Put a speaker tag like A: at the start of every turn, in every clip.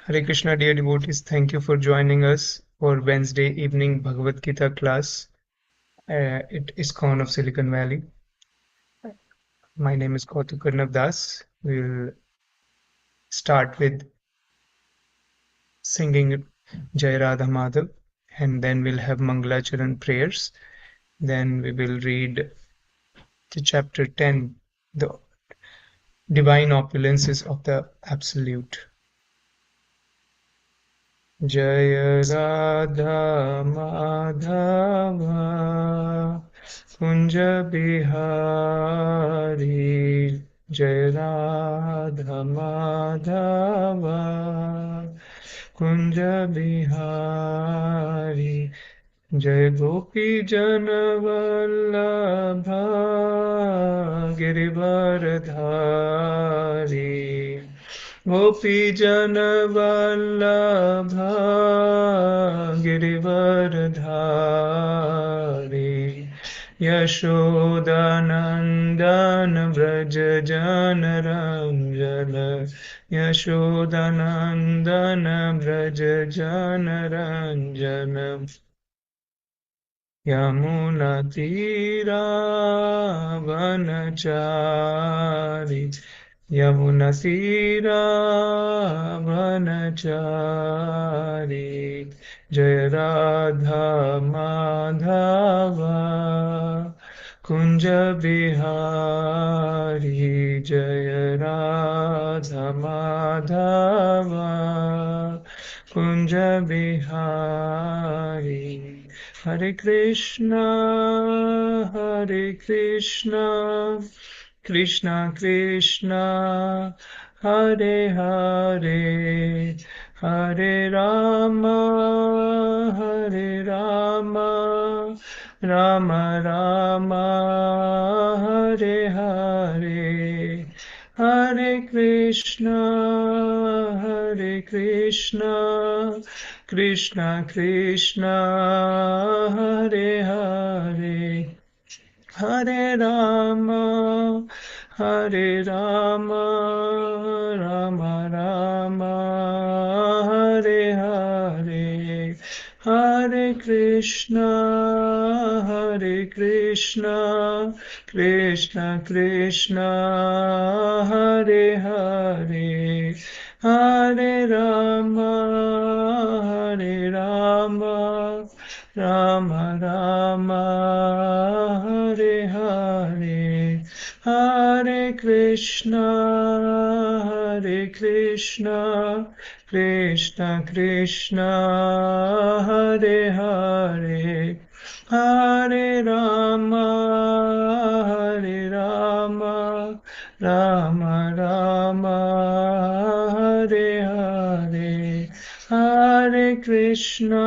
A: Hare Krishna, dear devotees. Thank you for joining us for Wednesday evening Bhagavad Gita class at ISKCON of Silicon Valley. My name is Kautukarnava Das. We'll start with singing Jai Radha Madhav, and then we'll have Mangalacharan prayers. Then we will read the chapter 10, the divine opulences of the Absolute. Jaya Radha Madhava Kunja Bihari Jaya Radha Madhava Kunja Bihari Jai Gopi Jana Vallabha Girivardhari Gopi Jana Vallabha Girivardhari Yashodanandana Vraja Jana Ranjana Yashodanandana Vraja Jana Ranjana Yamunatiravanachari Yamunatiravanachari Jaya Radha Madhava Kunja Bihari Jaya Radha Madhava Kunja Bihari Hare Krishna, Krishna Krishna, Hare Hare, Hare Rama, Hare Rama, Rama Rama, Hare Hare. Hare Krishna, Hare Krishna, Krishna Krishna, Hare Hare, Hare Rama, Hare Rama, Rama Rama, Hare Hare. Hare Krishna, Hare Krishna, Krishna Krishna, Hare Hare, Hare Rama, Hare Rama, Rama Rama, Hare Hare, Hare Krishna, Hare Krishna, Krishna Krishna, Hare Hare, Hare Rama, Hare Rama, Rama Rama, Hare Hare, Hare Krishna,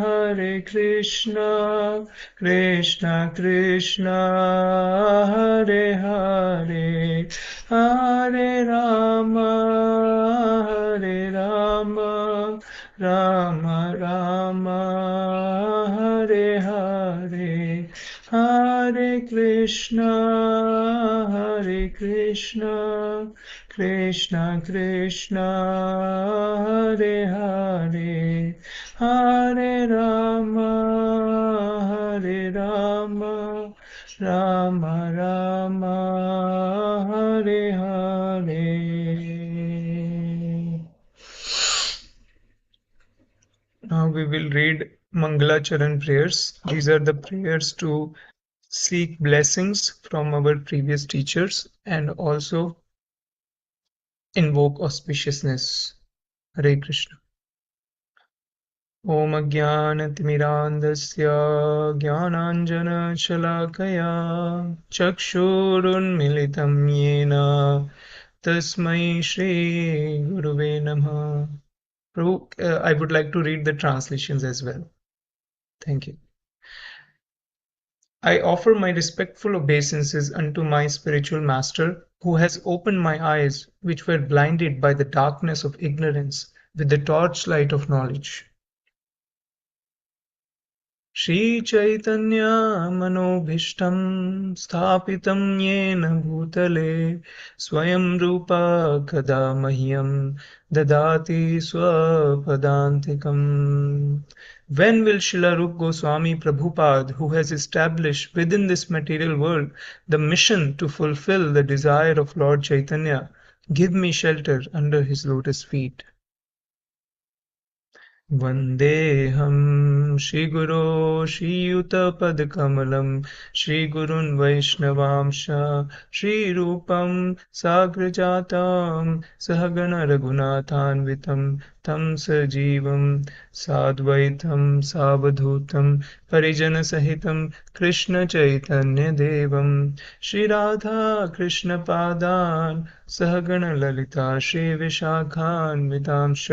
A: Hare Krishna, Krishna Krishna, Hare Hare, Hare Rama, Hare Rama, Rama Rama, Hare Hare, Hare Krishna, Hare Krishna, Krishna Krishna, Hare Hare, Hare Rama, Hare Rama, Rama Rama, Hare Hare. Now we will read Mangalacharan prayers. These are the prayers to seek blessings from our previous teachers and also invoke auspiciousness. Hare Krishna. ॐ अज्ञानतिमिरान्धस्य ज्ञानाञ्जनशलाकया चक्षुरुन्मिलितं येन तस्मै श्रीगुरुवे नमः. Prabhu, I would like to read the translations as well. Thank you. I offer my respectful obeisances unto my spiritual master, who has opened my eyes, which were blinded by the darkness of ignorance, with the torchlight of knowledge. श्रीचैतन्यमनोभीष्टं स्थापितं येन भूतले स्वयं रूपा कदा मह्यं ददाति स्वपदान्तिकम्. When will Srila Rupa Goswami Prabhupada, who has established within this material world the mission to fulfill the desire of Lord Chaitanya, give me shelter under his lotus feet? वन्देऽहं श्रीगुरो श्रीयुतपदकमलं श्रीगुरून् वैष्णवांश श्रीरूपं साग्रजातं सहगणरघुनाथान्वितं तं सजीवं साद्वैतं सावधूतं परिजनसहितं कृष्णचैतन्यदेवं Shri Radha कृष्णपादान् सहगणललिता श्रीविशाखान्वितांश्च.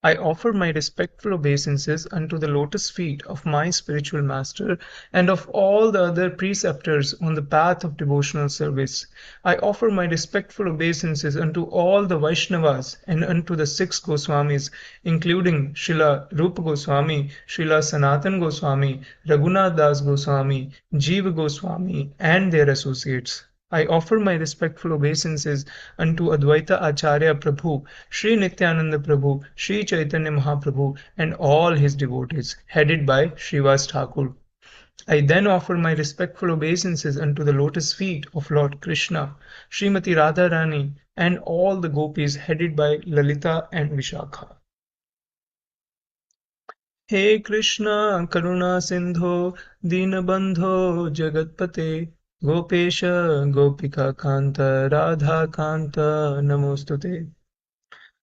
A: I offer my respectful obeisances unto the lotus feet of my spiritual master and of all the other preceptors on the path of devotional service. I offer my respectful obeisances unto all the Vaishnavas and unto the six Goswamis, including Srila Rupa Goswami, Srila Sanatan Goswami, Raghunath Das Goswami, Jiva Goswami, and their associates. I offer my respectful obeisances unto Advaita Acharya Prabhu, Sri Nityananda Prabhu, Sri Chaitanya Mahaprabhu, and all his devotees, headed by Srivas Thakur. I then offer my respectful obeisances unto the lotus feet of Lord Krishna, Srimati Radharani, and all the gopis headed by Lalita and Vishakha. हे कृष्ण करुणा सिंधो दीनबंधो जगत्पते गोपेश गोपिका कांत राधा कांत नमोस्तुते.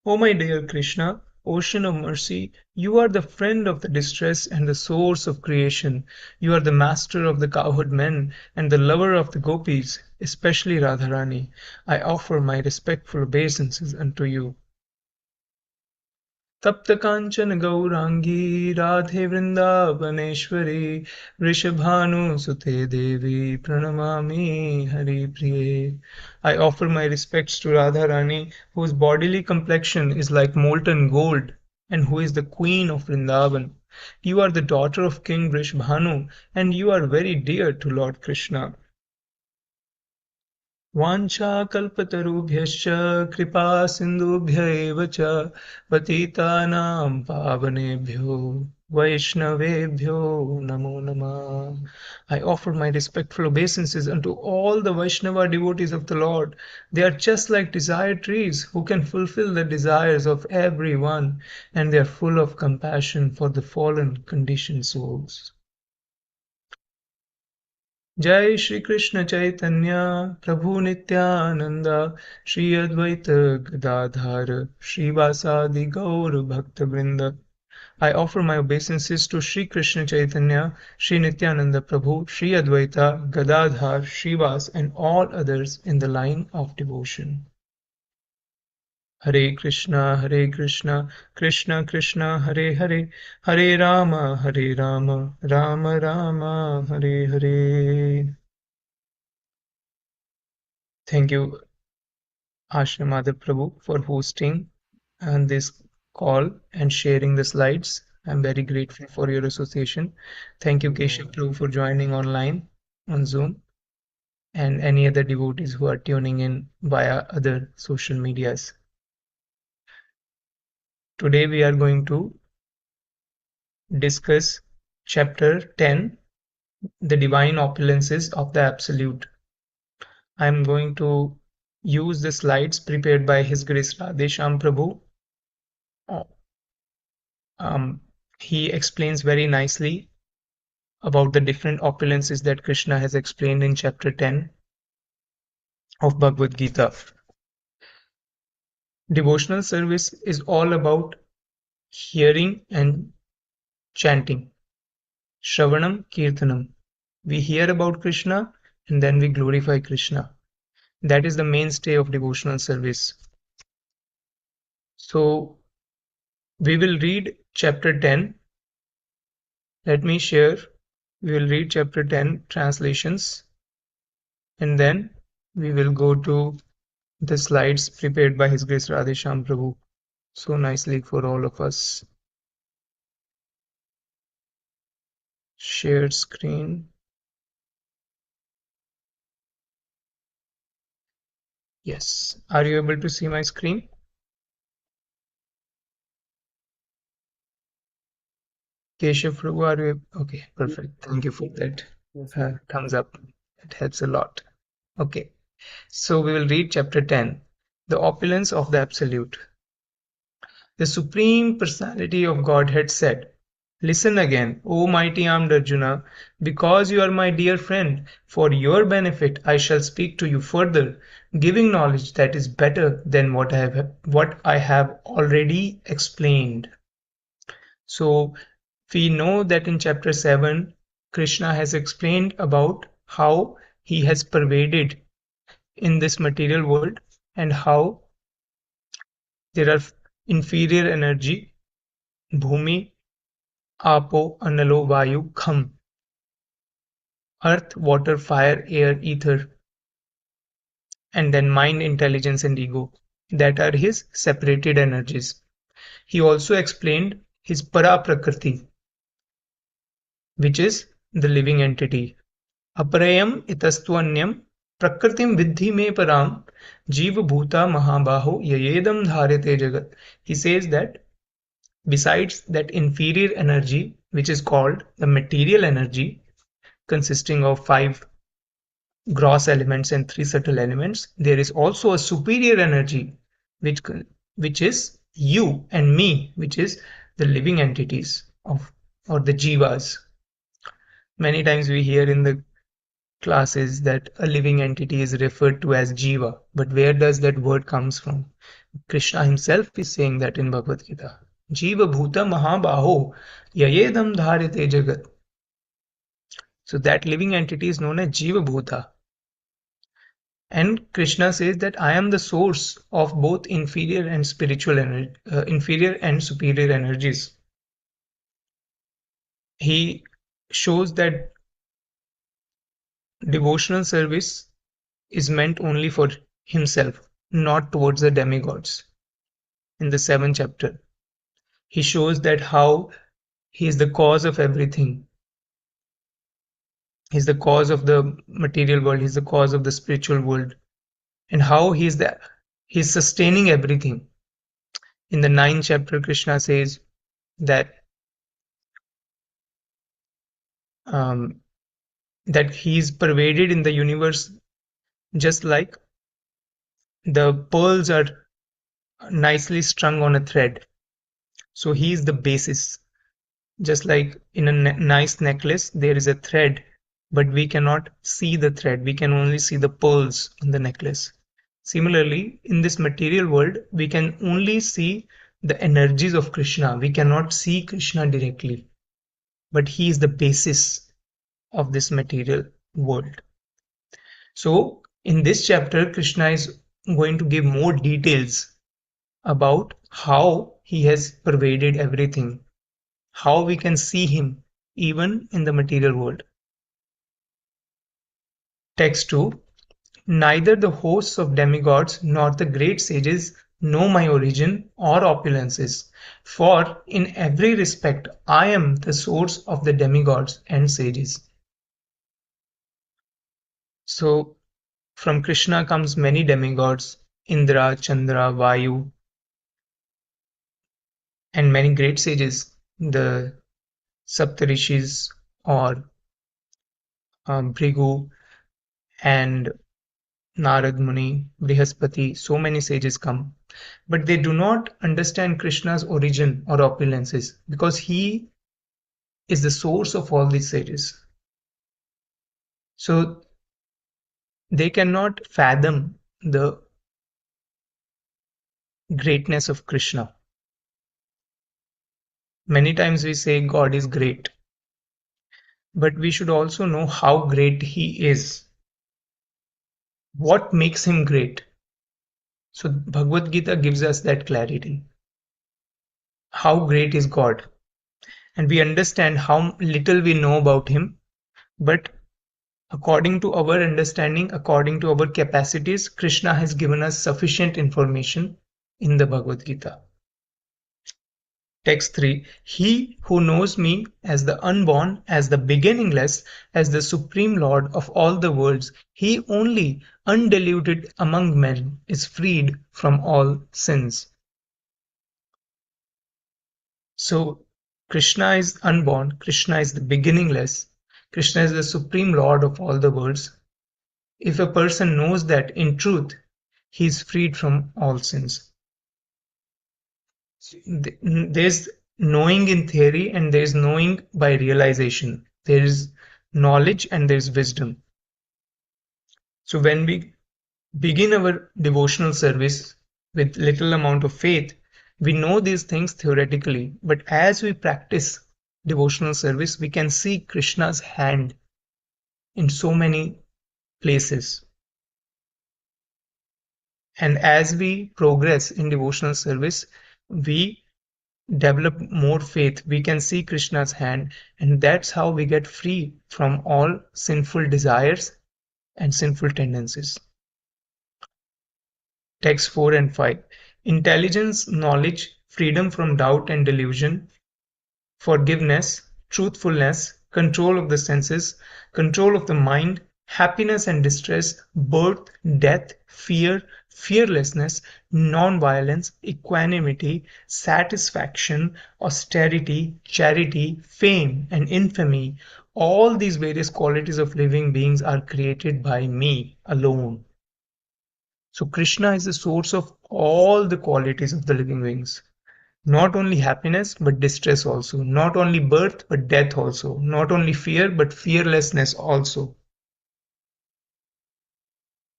A: O my dear Krishna, ocean of mercy, you are the friend of the distress and the source of creation. You are the master of the cowherd men and the lover of the gopis, especially Radharani. I offer my respectful obeisances unto you. तप्त कांचन गौरांगी राधे वृंदावनेश्वरी वृषभानुसुते देवी प्रणमामि हरिप्रिये. I offer my respects to Radharani, whose bodily complexion is like molten gold and who is the queen of Vrindavan. You are the daughter of King Vrishabhanu and you are very dear to Lord Krishna. वाञ्छाकल्पतरुभ्यश्च कृपा सिन्धुभ्य एव च पतितानां पावनेभ्यो वैष्णवेभ्यो namo namah. I offer my respectful obeisances unto all the Vaishnava devotees of the Lord. They are just like desire trees who can fulfill the desires of everyone, and they are full of compassion for the fallen conditioned souls. जय श्री कृष्ण चैतन्य प्रभु नित्यानंद श्री अद्वैत गदाधर श्रीवासादि गौर भक्त वृंद. I offer my obeisances to Sri Krishna Chaitanya, Sri Nityananda Prabhu, Sri Advaita, Gadadhar, Srivas, and all others in the line of devotion. Hare Krishna, Krishna Krishna, Hare Hare, Hare Rama, Rama Rama, Hare Hare. Thank you, Ashramada Prabhu, for hosting and this call and sharing the slides. I'm very grateful for your association. Thank you, Keshav Prabhu, for joining online on Zoom and any other devotees who are tuning in via other social medias. Today we are going to discuss chapter 10, the divine opulences of the Absolute. I'm going to use the slides prepared by His Grace Radhesham Prabhu. He explains very nicely about the different opulences that Krishna has explained in chapter 10 of Bhagavad Gita. Devotional service is all about hearing and chanting. Shravanam Kirtanam. We hear about Krishna and then we glorify Krishna. That is the mainstay of devotional service. So we will read chapter 10. Let me share. We will read chapter 10 translations and then we will go to the slides prepared by His Grace Radhesham Prabhu so nicely for all of us. Share screen. Yes. Are you able to see my screen? Keshav Prabhu, are you? Okay, perfect. Thank you for that
B: Yes, yes.
A: thumbs up. It helps a lot. Okay, so we will read chapter 10, The Opulence of the Absolute. The Supreme Personality of Godhead said, Listen again, O mighty armed Arjuna, because you are my dear friend. For your benefit, I shall speak to you further, giving knowledge that is better than what I have already explained. So we know that in chapter 7, Krishna has explained about how he has pervaded in this material world and how there are inferior energy, bhumi, apo, analo, vayu, kham, earth, water, fire, air, ether, and then mind, intelligence, and ego, that are his separated energies. He also explained his para prakriti, which is the living entity. Aparayam itastwanyam prakritim vidhi me param jiva bhuta mahabaho yayedam dharete jagat. He says that besides that inferior energy, which is called the material energy, consisting of five gross elements and three subtle elements, there is also a superior energy, which which is you and me, which is the living entities of or the jivas. Many times we hear in the classes that a living entity is referred to as jiva, but where does that word comes from? Krishna himself is saying that in Bhagavad Gita. Jiva bhuta mahabaho yayedam dharite jagat. So that living entity is known as jiva bhuta. And Krishna says that I am the source of both inferior and inferior and superior energies. He shows that devotional service is meant only for himself, not towards the demigods. In the seventh chapter, he shows that how he is the cause of everything. He's the cause of the material world. He's the cause of the spiritual world, and how he's sustaining everything. In the ninth chapter, Krishna says that um, that he's pervaded in the universe just like the pearls are nicely strung on a thread. So he is the basis. Just like in a nice necklace, there is a thread, but we cannot see the thread. We can only see the pearls in the necklace. Similarly, in this material world, we can only see the energies of Krishna. We cannot see Krishna directly, but he is the basis of this material world. So, in this chapter, Krishna is going to give more details about how he has pervaded everything, how we can see him even in the material world. Text 2. Neither the hosts of demigods nor the great sages know my origin or opulences, for in every respect I am the source of the demigods and sages. So from Krishna comes many demigods, Indra, Chandra, Vayu, and many great sages, the Saptarishis or Bhrigu and Narad Muni, Brihaspati, so many sages come. But they do not understand Krishna's origin or opulences because he is the source of all these sages. So they cannot fathom the greatness of Krishna. Many times we say God is great, but we should also know how great he is. What makes him great? So Bhagavad Gita gives us that clarity. How great is God? And we understand how little we know about him, but according to our understanding, according to our capacities, Krishna has given us sufficient information in the Bhagavad Gita. Text 3. He who knows me as the unborn, as the beginningless, as the supreme Lord of all the worlds, he only, undiluted among men, is freed from all sins. So, Krishna is unborn, Krishna is the beginningless, Krishna is the supreme Lord of all the worlds. If a person knows that in truth, he is freed from all sins. There's knowing in theory and there's knowing by realization. There is knowledge and there's wisdom. So when we begin our devotional service with little amount of faith, we know these things theoretically, but as we practice devotional service, we can see Krishna's hand in so many places. And as we progress in devotional service, we develop more faith. We can see Krishna's hand, and that's how we get free from all sinful desires and sinful tendencies. Text 4 and 5. Intelligence, knowledge, freedom from doubt and delusion, forgiveness, truthfulness, control of the senses, control of the mind, happiness and distress, birth, death, fear, fearlessness, non-violence, equanimity, satisfaction, austerity, charity, fame, and infamy. All these various qualities of living beings are created by me alone. So Krishna is the source of all the qualities of the living beings. Not only happiness, but distress also. Not only birth, but death also. Not only fear, but fearlessness also.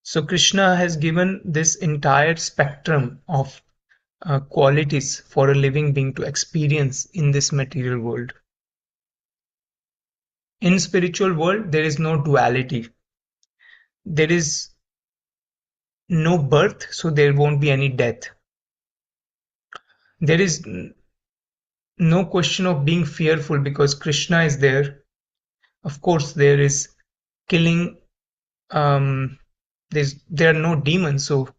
A: So Krishna has given this entire spectrum of qualities for a living being to experience in this material world. In spiritual world, there is no duality. There is no birth, so there won't be any death. There is no question of being fearful because Krishna is there. Of course, there is killing. There are no demons, so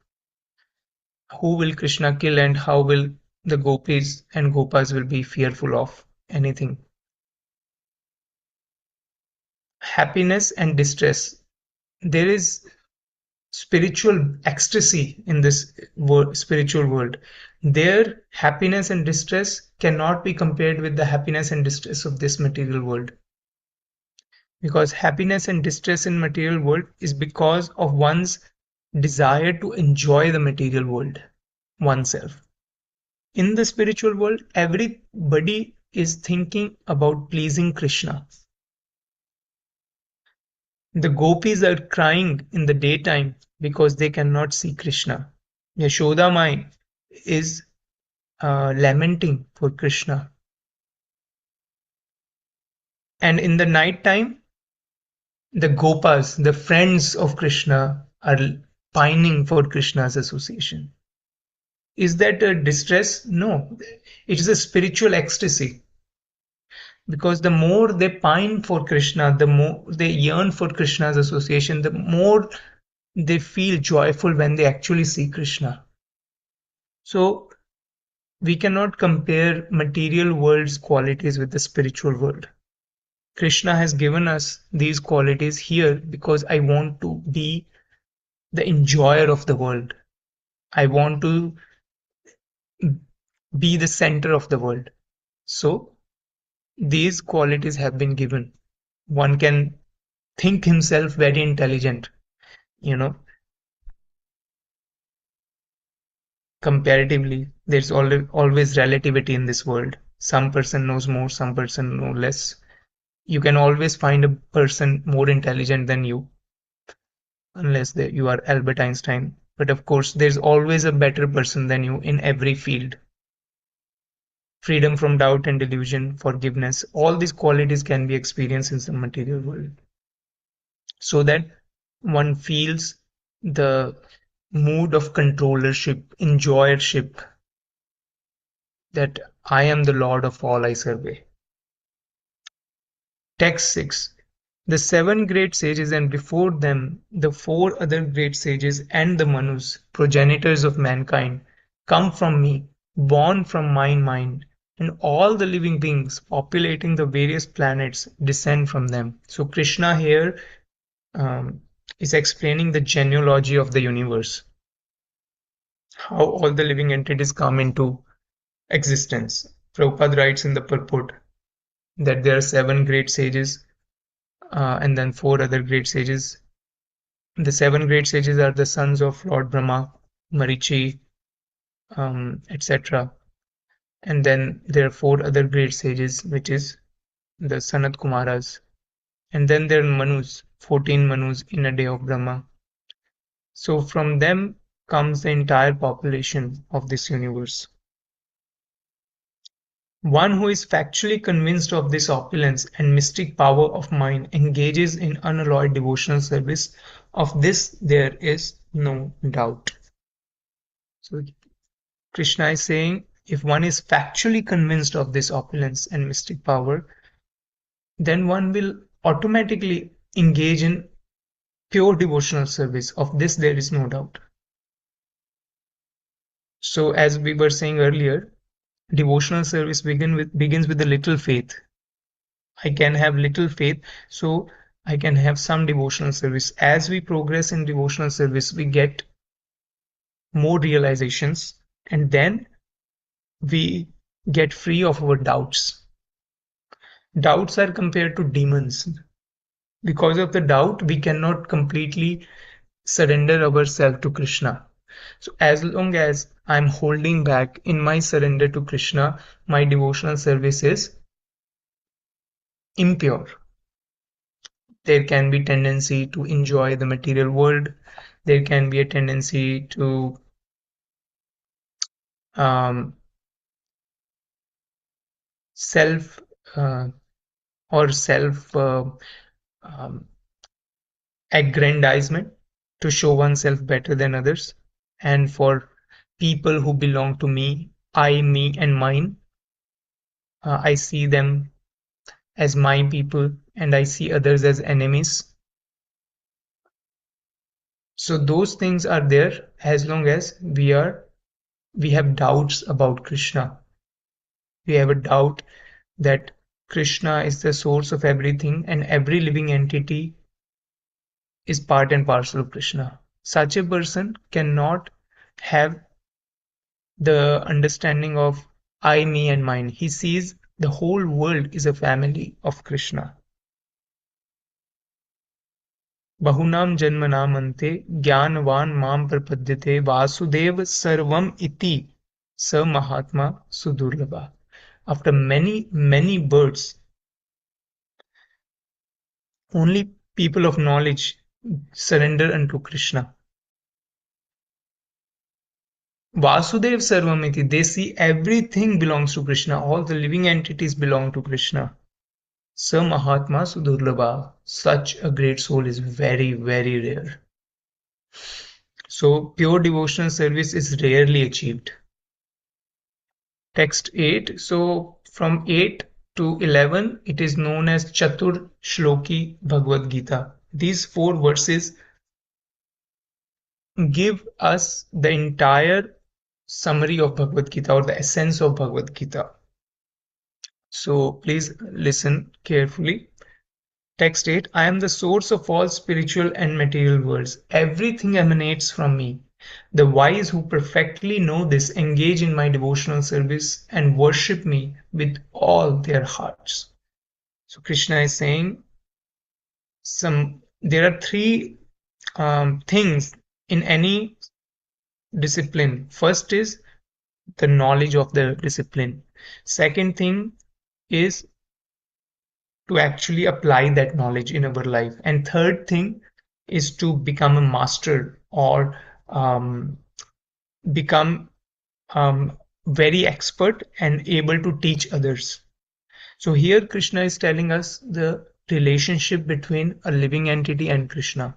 A: who will Krishna kill and how will the gopis and gopas will be fearful of anything? Happiness and distress. There is spiritual ecstasy in this spiritual world. Their happiness and distress cannot be compared with the happiness and distress of this material world. Because happiness and distress in material world is because of one's desire to enjoy the material world oneself. In the spiritual world, everybody is thinking about pleasing Krishna. The gopis are crying in the daytime because they cannot see Krishna. Yashoda Mai is lamenting for Krishna. And in the night time, the gopas, the friends of Krishna, are pining for Krishna's association. Is that a distress? No, it is a spiritual ecstasy. Because the more they pine for Krishna, the more they yearn for Krishna's association, the more they feel joyful when they actually see Krishna. So we cannot compare material world's qualities with the spiritual world. Krishna has given us these qualities here because I want to be the enjoyer of the world. I want to be the center of the world. So these qualities have been given. One can think himself very intelligent, you know, comparatively. There's always relativity in this world. Some person knows more, some person knows less. You can always find a person more intelligent than you, unless you are Albert Einstein. But of course, there's always a better person than you in every field. Freedom from doubt and delusion, forgiveness, all these qualities can be experienced in the material world. So that one feels the mood of controllership, enjoyership, that I am the Lord of all I survey. Text 6. The seven great sages and before them the four other great sages and the Manus, progenitors of mankind, come from me, born from my mind, and all the living beings populating the various planets descend from them. So Krishna here um, is explaining the genealogy of the universe, how all the living entities come into existence. Prabhupada writes in the purport that there are seven great sages and then four other great sages. The seven great sages are the sons of Lord Brahma, Marichi, etc. And then there are four other great sages, which is the Sanat Kumaras. And then there are Manus, 14 Manus in a day of Brahma. So from them comes the entire population of this universe. One who is factually convinced of this opulence and mystic power of mind engages in unalloyed devotional service. Of this there is no doubt. So Krishna is saying, if one is factually convinced of this opulence and mystic power, then one will automatically engage in pure devotional service. Of this there is no doubt. So as we were saying earlier, devotional service begins with a little faith. I can have little faith, so I can have some devotional service. As we progress in devotional service, we get more realizations, and then we get free of our doubts. Doubts are compared to demons. Because of the doubt, we cannot completely surrender ourselves to Krishna. So as long as I'm holding back in my surrender to Krishna, my devotional service is impure. There can be tendency to enjoy the material world. There can be a tendency to um, self or self um, aggrandizement, to show oneself better than others. And for people who belong to me, I, me, and mine, I see them as my people and I see others as enemies. So those things are there as long as we have doubts about Krishna. We have a doubt that Krishna is the source of everything and every living entity is part and parcel of Krishna. Such a person cannot have the understanding of I, me, and mine. He sees the whole world is a family of Krishna. Bahunam janmanam ante ज्ञानवान माम प्रपद्यते Vasudev sarvam iti sa mahatma sudurlabha. After many births, only people of knowledge surrender unto Krishna. Vasudev Sarvamiti, they see everything belongs to Krishna, all the living entities belong to Krishna. Sa Mahatma Sudurlabha, such a great soul is very, very rare. So, pure devotional service is rarely achieved. Text 8. So, from 8 to 11, it is known as Chatur Shloki Bhagavad Gita. These four verses give us the entire summary of Bhagavad Gita or the essence of Bhagavad Gita. So please listen carefully. Text 8. I am the source of all spiritual and material worlds. Everything emanates from me. The wise who perfectly know this engage in my devotional service and worship me with all their hearts. So Krishna is saying there are three things in any discipline. First is the knowledge of the discipline. Second thing is to actually apply that knowledge in our life. And third thing is to become a master or become very expert and able to teach others. So here Krishna is telling us the relationship between a living entity and Krishna.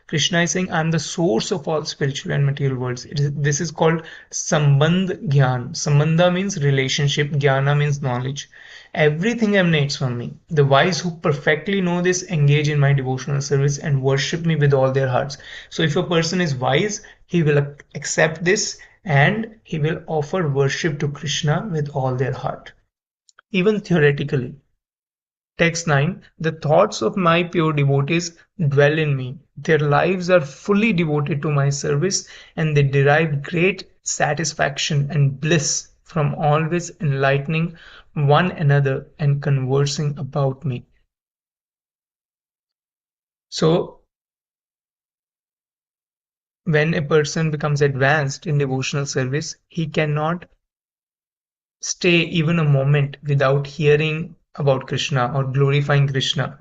A: Krishna is saying, I am the source of all spiritual and material worlds. This is called Sambandh Gyan. Sambandha means relationship, Jnana means knowledge. Everything emanates from me. The wise who perfectly know this engage in my devotional service and worship me with all their hearts. So if a person is wise, he will accept this and he will offer worship to Krishna with all their heart. even theoretically. Text 9. The thoughts of my pure devotees dwell in me. Their lives are fully devoted to my service, and they derive great satisfaction and bliss from always enlightening one another and conversing about me. So, when a person becomes advanced in devotional service, he cannot stay even a moment without hearing about Krishna or glorifying Krishna.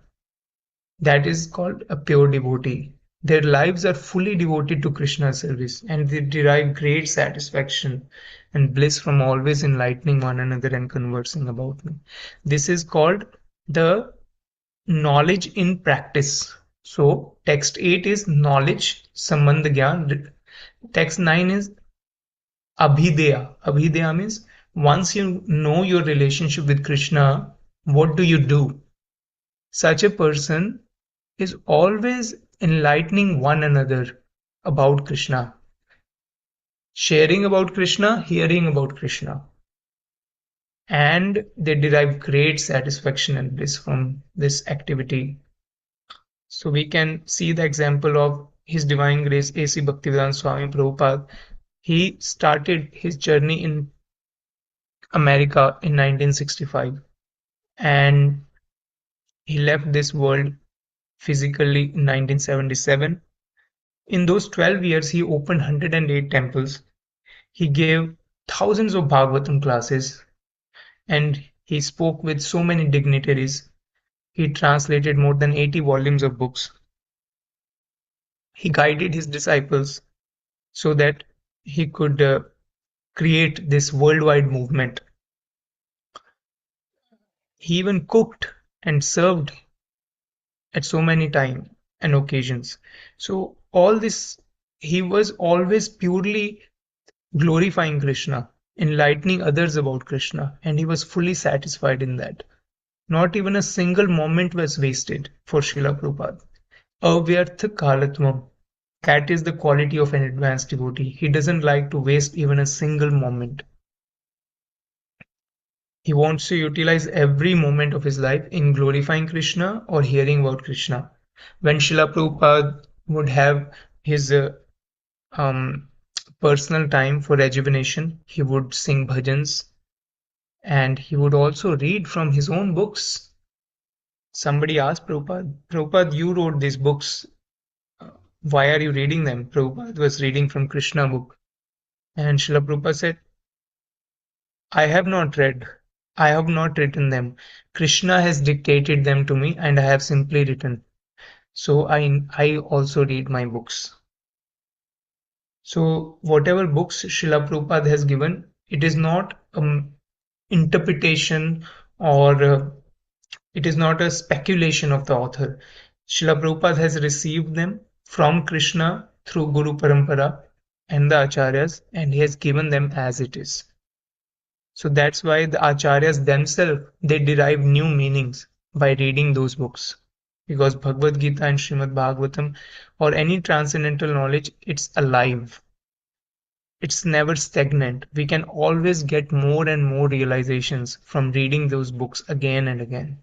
A: That is called a pure devotee. Their lives are fully devoted to Krishna's service and they derive great satisfaction and bliss from always enlightening one another and conversing about me. This is called the knowledge in practice. So, text 8 is knowledge, sambandh gyan. Text 9 is abhideya. Abhideya means once you know your relationship with Krishna, what do you do? Such a person is always enlightening one another about Krishna, sharing about Krishna, hearing about Krishna, and they derive great satisfaction and bliss from this activity. So we can see the example of His Divine Grace A.C. Bhaktivedanta Swami Prabhupada. He started his journey in America in 1965 and he left this world physically in 1977. In those 12 years, he opened 108 temples. He gave thousands of Bhagavatam classes and he spoke with so many dignitaries. He translated more than 80 volumes of books. He guided his disciples so that he could create this worldwide movement. He even cooked and served at so many times and occasions. So all this, he was always purely glorifying Krishna, enlightening others about Krishna, and he was fully satisfied in that. Not even a single moment was wasted for Srila Prabhupada. Avyartha kalatvam. That is the quality of an advanced devotee. He doesn't like to waste even a single moment. He wants to utilize every moment of his life in glorifying Krishna or hearing about Krishna. When Srila Prabhupada would have his um, personal time for rejuvenation, he would sing bhajans and he would also read from his own books. Somebody asked Prabhupada, Prabhupada, you wrote these books. Why are you reading them? Prabhupada was reading from Krishna book. And Srila Prabhupada said, I have not read. I have not written them. Krishna has dictated them to me and I have simply written. So I also read my books. So whatever books Srila Prabhupada has given, it is not interpretation or it is not a speculation of the author. Srila Prabhupada has received them from Krishna through Guru Parampara and the Acharyas and he has given them as it is. So that's why the Acharyas themselves they derive new meanings by reading those books. Because Bhagavad Gita and Srimad Bhagavatam or any transcendental knowledge, it's alive. It's never stagnant. We can always get more and more realizations from reading those books again and again.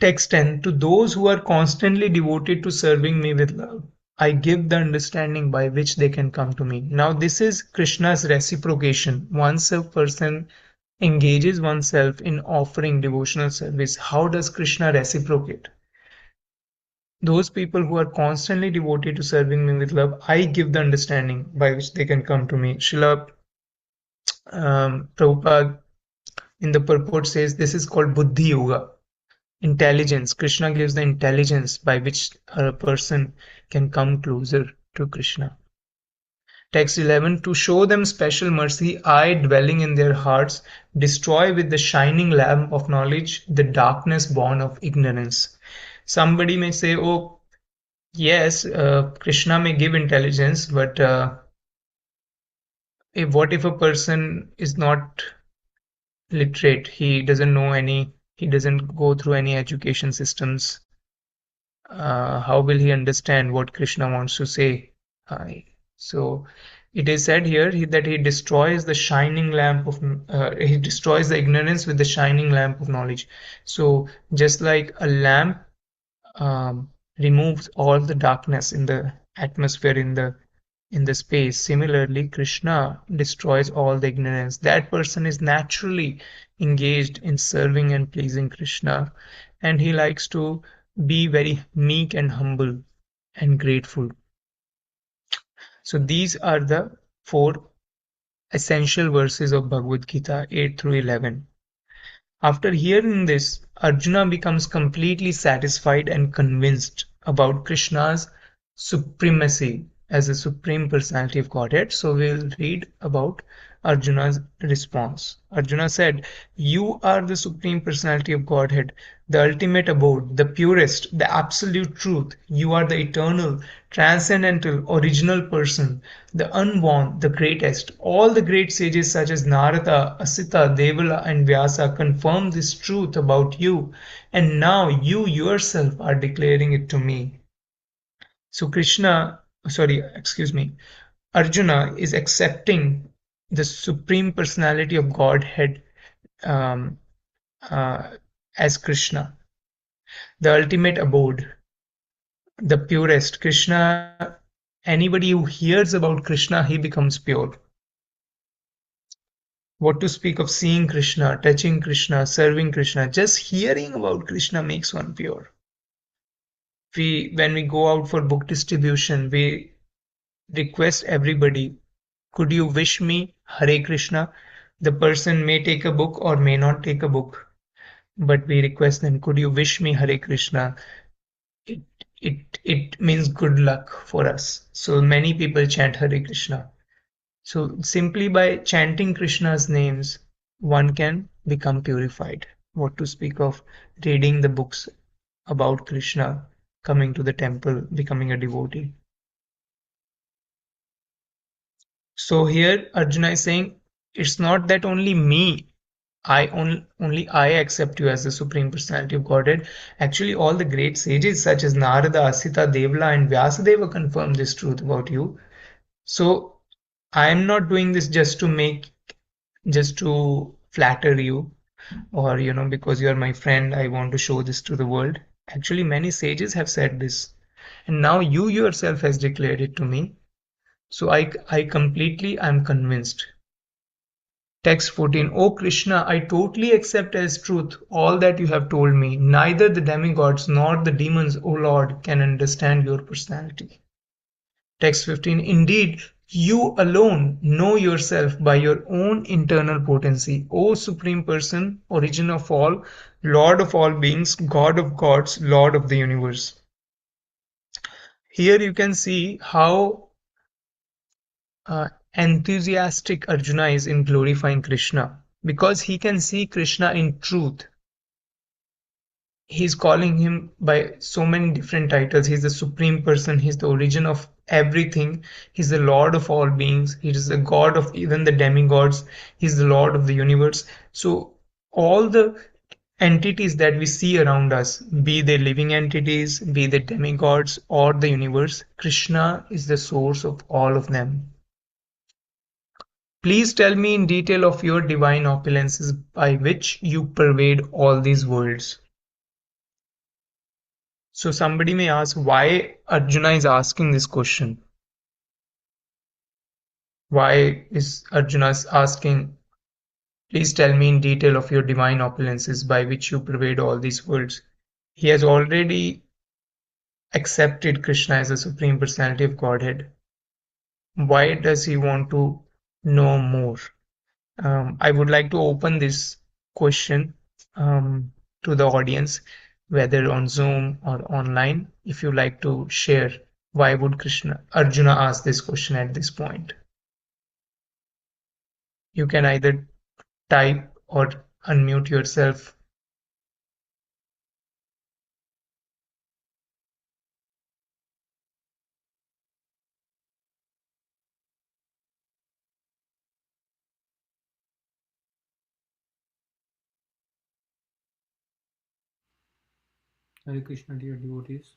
A: Text 10. To those who are constantly devoted to serving me with love, I give the understanding by which they can come to me. Now, this is Krishna's reciprocation. Once a person engages oneself in offering devotional service, how does Krishna reciprocate? Those people who are constantly devoted to serving me with love, I give the understanding by which they can come to me. Srila Prabhupada in the purport says this is called Buddhi Yoga. Intelligence. Krishna gives the intelligence by which a person can come closer to Krishna. Text 11. To show them special mercy, I, dwelling in their hearts, destroy with the shining lamp of knowledge the darkness born of ignorance. Somebody may say, oh, yes, Krishna may give intelligence, but what if a person is not literate? He doesn't know any, he doesn't go through any education systems. How will he understand what Krishna wants to say? So It is said here that he destroys the shining lamp of he destroys the ignorance with the shining lamp of knowledge. So just like a lamp removes all the darkness in the atmosphere, in the space, similarly Krishna destroys all the ignorance. That person is naturally engaged in serving and pleasing Krishna, and he likes to be very meek and humble and grateful. So these are the four essential verses of Bhagavad Gita 8 through 11. After hearing this, Arjuna becomes completely satisfied and convinced about Krishna's supremacy as a supreme personality of Godhead. So we'll read about Arjuna's response. Arjuna said, "You are the supreme personality of Godhead, the ultimate abode, the purest, the absolute truth. You are the eternal, transcendental, original person, the unborn, the greatest. All the great sages such as Narada, Asita, Devala, and Vyasa confirm this truth about you, and now you yourself are declaring it to me." So Arjuna is accepting the supreme personality of Godhead um, uh, as Krishna, the ultimate abode, the purest. Krishna, anybody who hears about Krishna, he becomes pure. What to speak of seeing Krishna, touching Krishna, serving Krishna? Just hearing about Krishna makes one pure. When we go out for book distribution, we request everybody, could you wish me Hare Krishna? The person may take a book or may not take a book, but we request them, could you wish me Hare Krishna? It it means good luck for us. So many people chant Hare Krishna. So simply by chanting Krishna's names, one can become purified. What to speak of reading the books about Krishna, coming to the temple, becoming a devotee. So here Arjuna is saying, it's not that only me, only I accept you as the Supreme Personality of Godhead. Actually, all the great sages such as Narada, Asita, Devla, and Vyasadeva confirm this truth about you. So I am not doing this just to flatter you, or because you are my friend, I want to show this to the world. Actually, many sages have said this, and now you yourself has declared it to me. So I'm convinced. Text 14. O Krishna, I totally accept as truth all that you have told me. Neither the demigods nor the demons, O Lord, can understand your personality. Text 15. Indeed, you alone know yourself by your own internal potency. O Supreme Person, origin of all, Lord of all beings, God of gods, Lord of the universe. Here you can see how enthusiastic Arjuna is in glorifying Krishna, because he can see Krishna in truth. He's calling him by so many different titles. He's the supreme person, he's the origin of everything, he's the lord of all beings, he is the god of even the demigods, he's the lord of the universe. So all the entities that we see around us, be they living entities, be they demigods or the universe, Krishna is the source of all of them. Please tell me in detail of your divine opulences by which you pervade all these worlds. So somebody may ask why Arjuna is asking this question. Why is Arjuna asking, please tell me in detail of your divine opulences by which you pervade all these worlds? He has already accepted Krishna as the Supreme Personality of Godhead. Why does he want to know more? I would like to open this question to the audience, whether on Zoom or online. If you like to share, why would Arjuna ask this question at this point? You can either type or unmute yourself.
B: Hare Krishna, dear devotees.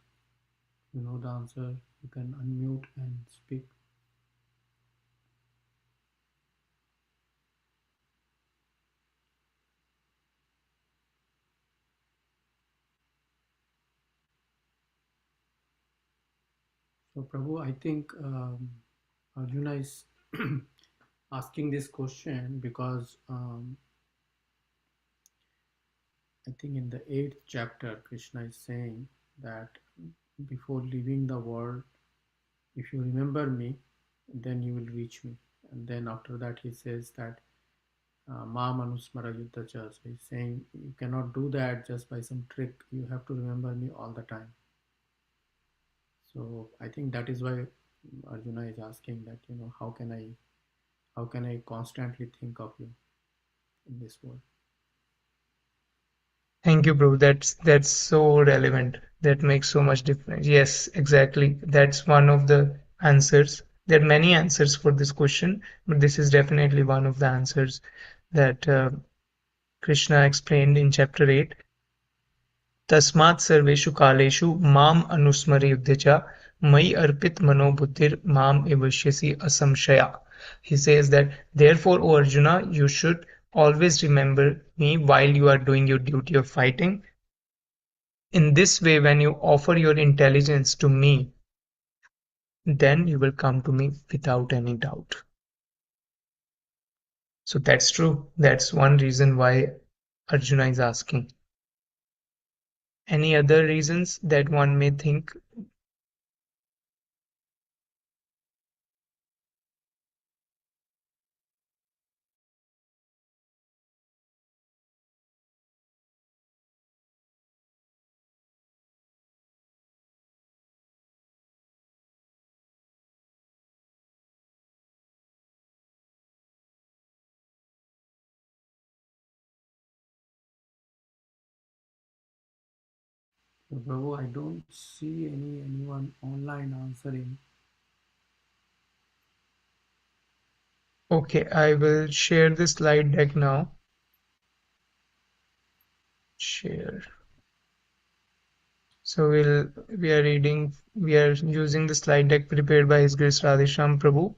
B: You know the answer. You can unmute and speak. So, Prabhu, I think Arjuna is asking this question because I think in the eighth chapter, Krishna is saying that before leaving the world, if you remember me, then you will reach me. And then after that, he says that Ma Manusmara Yuddha Cha. So he's saying you cannot do that just by some trick. You have to remember me all the time. So I think that is why Arjuna is asking that, how can I constantly think of you in this world?
A: Thank you, bro. That's so relevant. That makes so much difference. Yes, exactly. That's one of the answers. There are many answers for this question, but this is definitely one of the answers that Krishna explained in chapter 8. तस्मात् सर्वेषु कालेषु माम् अनुस्मरयुध्य च मयि अर्पित मनोबुद्धिर माम् एवश्यसि असंशया. He says that, therefore, O Arjuna, you should always remember me while you are doing your duty of fighting. In this way, when you offer your intelligence to me, then you will come to me without any doubt. So that's true. That's one reason why Arjuna is asking. Any other reasons that one may think?
B: So, Prabhu, I don't see anyone online answering.
A: Okay, I will share the slide deck now. Share. So we are using the slide deck prepared by His Grace Radhesham Prabhu.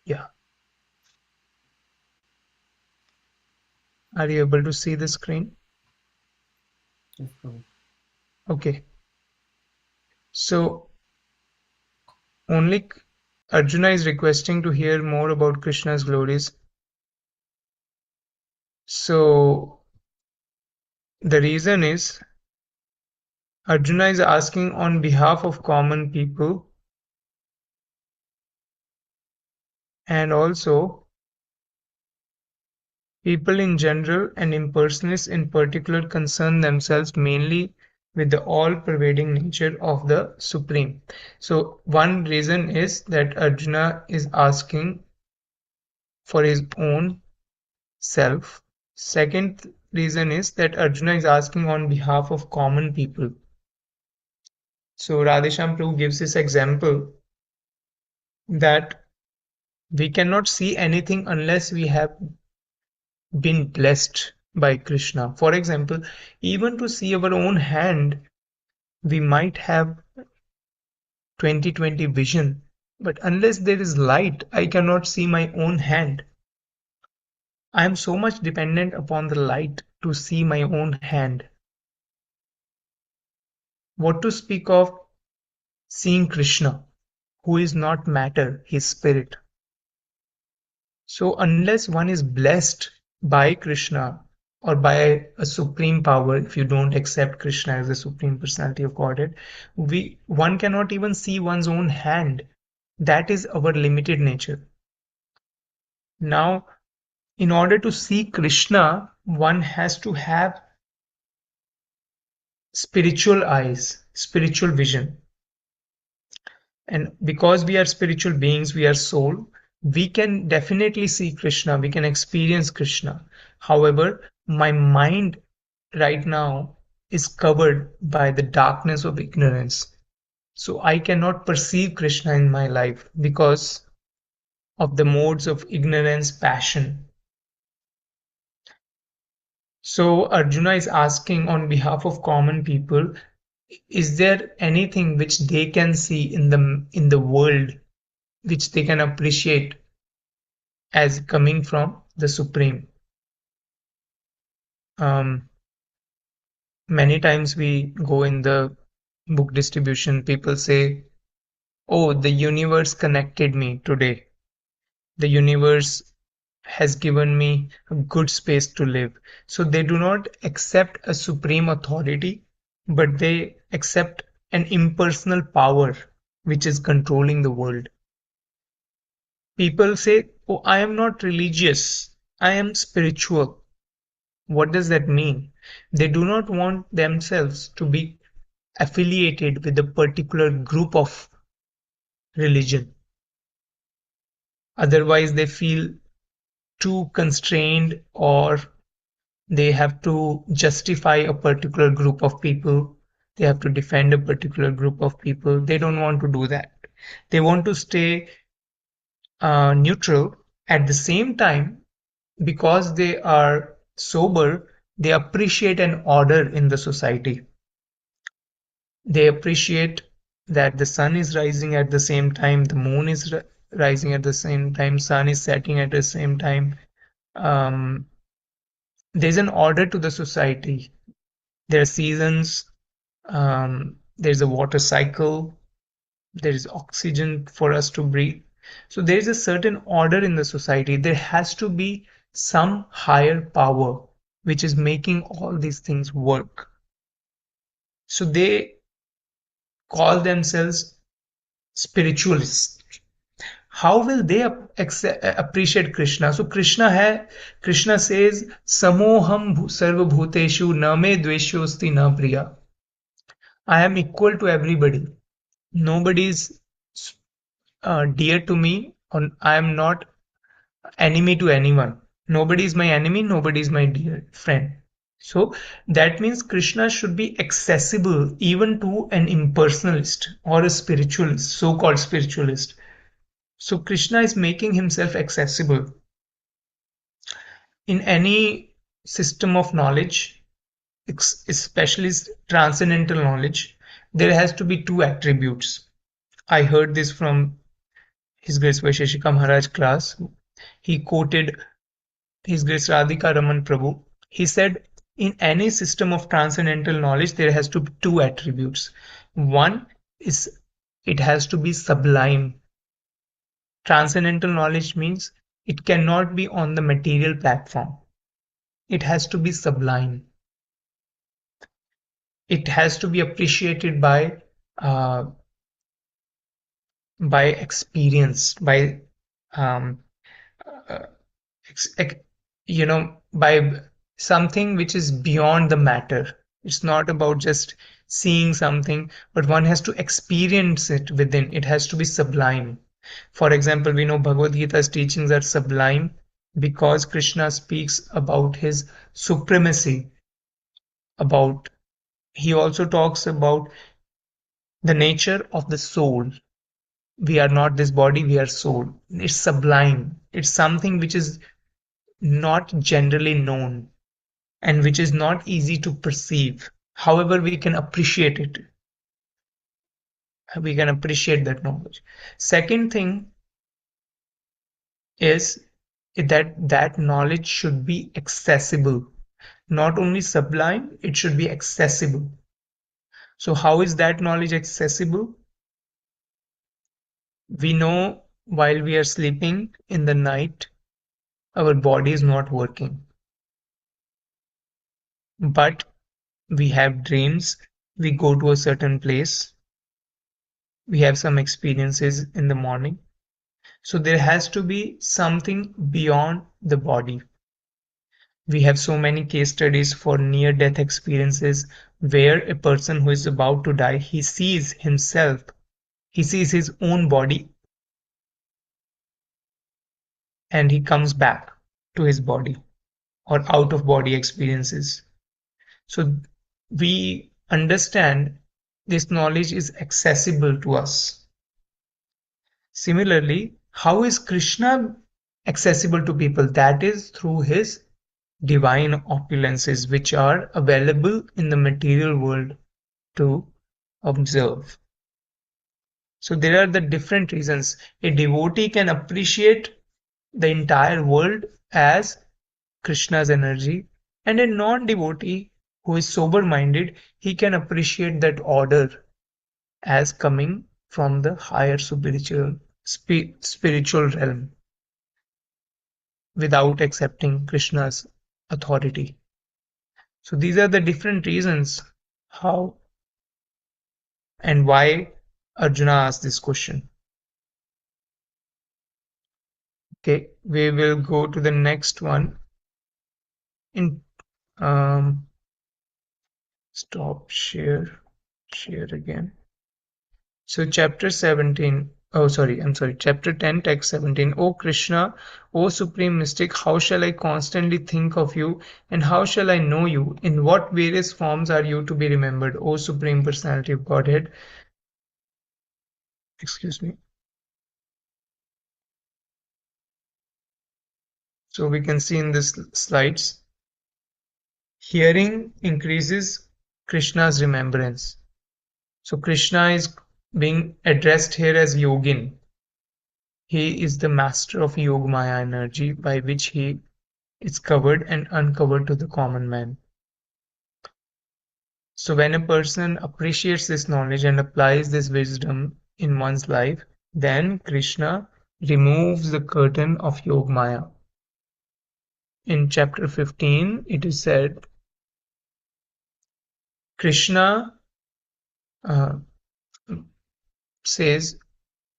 A: Yeah. Are you able to see the screen?
B: Yes, Prabhu.
A: Okay. So only Arjuna is requesting to hear more about Krishna's glories. So the reason is Arjuna is asking on behalf of common people, and also people in general and impersonalists in particular concern themselves mainly with the all-pervading nature of the Supreme. So one reason is that Arjuna is asking for his own self. Second reason is that Arjuna is asking on behalf of common people. So Radhesham Prabhu gives this example that we cannot see anything unless we have been blessed by Krishna. For example, even to see our own hand, we might have 20/20 vision, but unless there is light, I cannot see my own hand. I am so much dependent upon the light to see my own hand. What to speak of seeing Krishna, who is not matter, he is spirit. So unless one is blessed by Krishna or by a supreme power, if you don't accept Krishna as the supreme personality of Godhead, one cannot even see one's own hand. That is our limited nature. Now, in order to see Krishna, one has to have spiritual eyes, spiritual vision. And because we are spiritual beings, we are soul, we can definitely see Krishna, we can experience Krishna. However, my mind right now is covered by the darkness of ignorance. So I cannot perceive Krishna in my life because of the modes of ignorance, passion. So Arjuna is asking on behalf of common people, is there anything which they can see in the world which they can appreciate as coming from the Supreme? Um, Many times we go in the book distribution, people say, oh, the universe connected me today. The universe has given me a good space to live. So they do not accept a supreme authority, but they accept an impersonal power which is controlling the world. People say, oh, I am not religious, I am spiritual. What does that mean? They do not want themselves to be affiliated with a particular group of religion. Otherwise, they feel too constrained, or they have to justify a particular group of people. They have to defend a particular group of people. They don't want to do that. They want to stay neutral. At the same time, because they are sober, they appreciate an order in the society. They appreciate that the sun is rising at the same time, the moon is rising at the same time, sun is setting at the same time. Um, there's an order to the society. There are seasons, there's a water cycle, there is oxygen for us to breathe. So there is a certain order in the society. There has to be some higher power which is making all these things work. So they call themselves spiritualists. How will they appreciate Krishna? So Krishna says, Samoham sarvabhuteshu na me dveshosti na priya. I am equal to everybody. Nobody is dear to me, or I am not enemy to anyone. Nobody is my enemy, nobody is my dear friend. So that means Krishna should be accessible even to an impersonalist or a spiritualist, so called spiritualist. So Krishna is making himself accessible. In any system of knowledge, especially transcendental knowledge, there has to be two attributes. I heard this from His Grace Vaisheshika Maharaj class. He quoted His Grace Radhika Raman Prabhu. He said, in any system of transcendental knowledge, there has to be two attributes. One is it has to be sublime. Transcendental knowledge means it cannot be on the material platform. It has to be sublime. It has to be appreciated uh, by experience, by um, uh, by something which is beyond the matter. It's not about just seeing something, but one has to experience it within. It has to be sublime. For example, we know Bhagavad Gita's teachings are sublime because Krishna speaks about his supremacy, about he also talks about the nature of the soul. We are not this body, we are soul. It's sublime. It's something which is not generally known and which is not easy to perceive. However, we can appreciate it. We can appreciate that knowledge. Second thing is that knowledge should be accessible. Not only sublime, it should be accessible. So how is that knowledge accessible? We know while we are sleeping in the night, our body is not working. But we have dreams, we go to a certain place, we have some experiences in the morning. So there has to be something beyond the body. We have so many case studies for near death experiences where a person who is about to die, he sees himself, he sees his own body, and he comes back to his body, or out of body experiences. So we understand this knowledge is accessible to us. Similarly, how is Krishna accessible to people? That is through his divine opulences, which are available in the material world to observe. So there are the different reasons. A devotee can appreciate the entire world as Krishna's energy, and a non devotee who is sober minded, he can appreciate that order. as coming from the higher spiritual realm without accepting Krishna's authority. So these are the different reasons how and why Arjuna asked this question. Okay, we will go to the next one. In um, stop share again. So chapter 17. Oh, sorry, I'm sorry. Chapter 10, text 17. O Krishna, O Supreme Mystic, how shall I constantly think of you, and how shall I know you? In what various forms are you to be remembered, O Supreme Personality of Godhead? Excuse me. So we can see in this slides, hearing increases Krishna's remembrance. So Krishna is being addressed here as Yogin. He is the master of Yogamaya energy by which he is covered and uncovered to the common man. So when a person appreciates this knowledge and applies this wisdom in one's life, then Krishna removes the curtain of Yogamaya. In chapter 15, it is said, Krishna uh, says,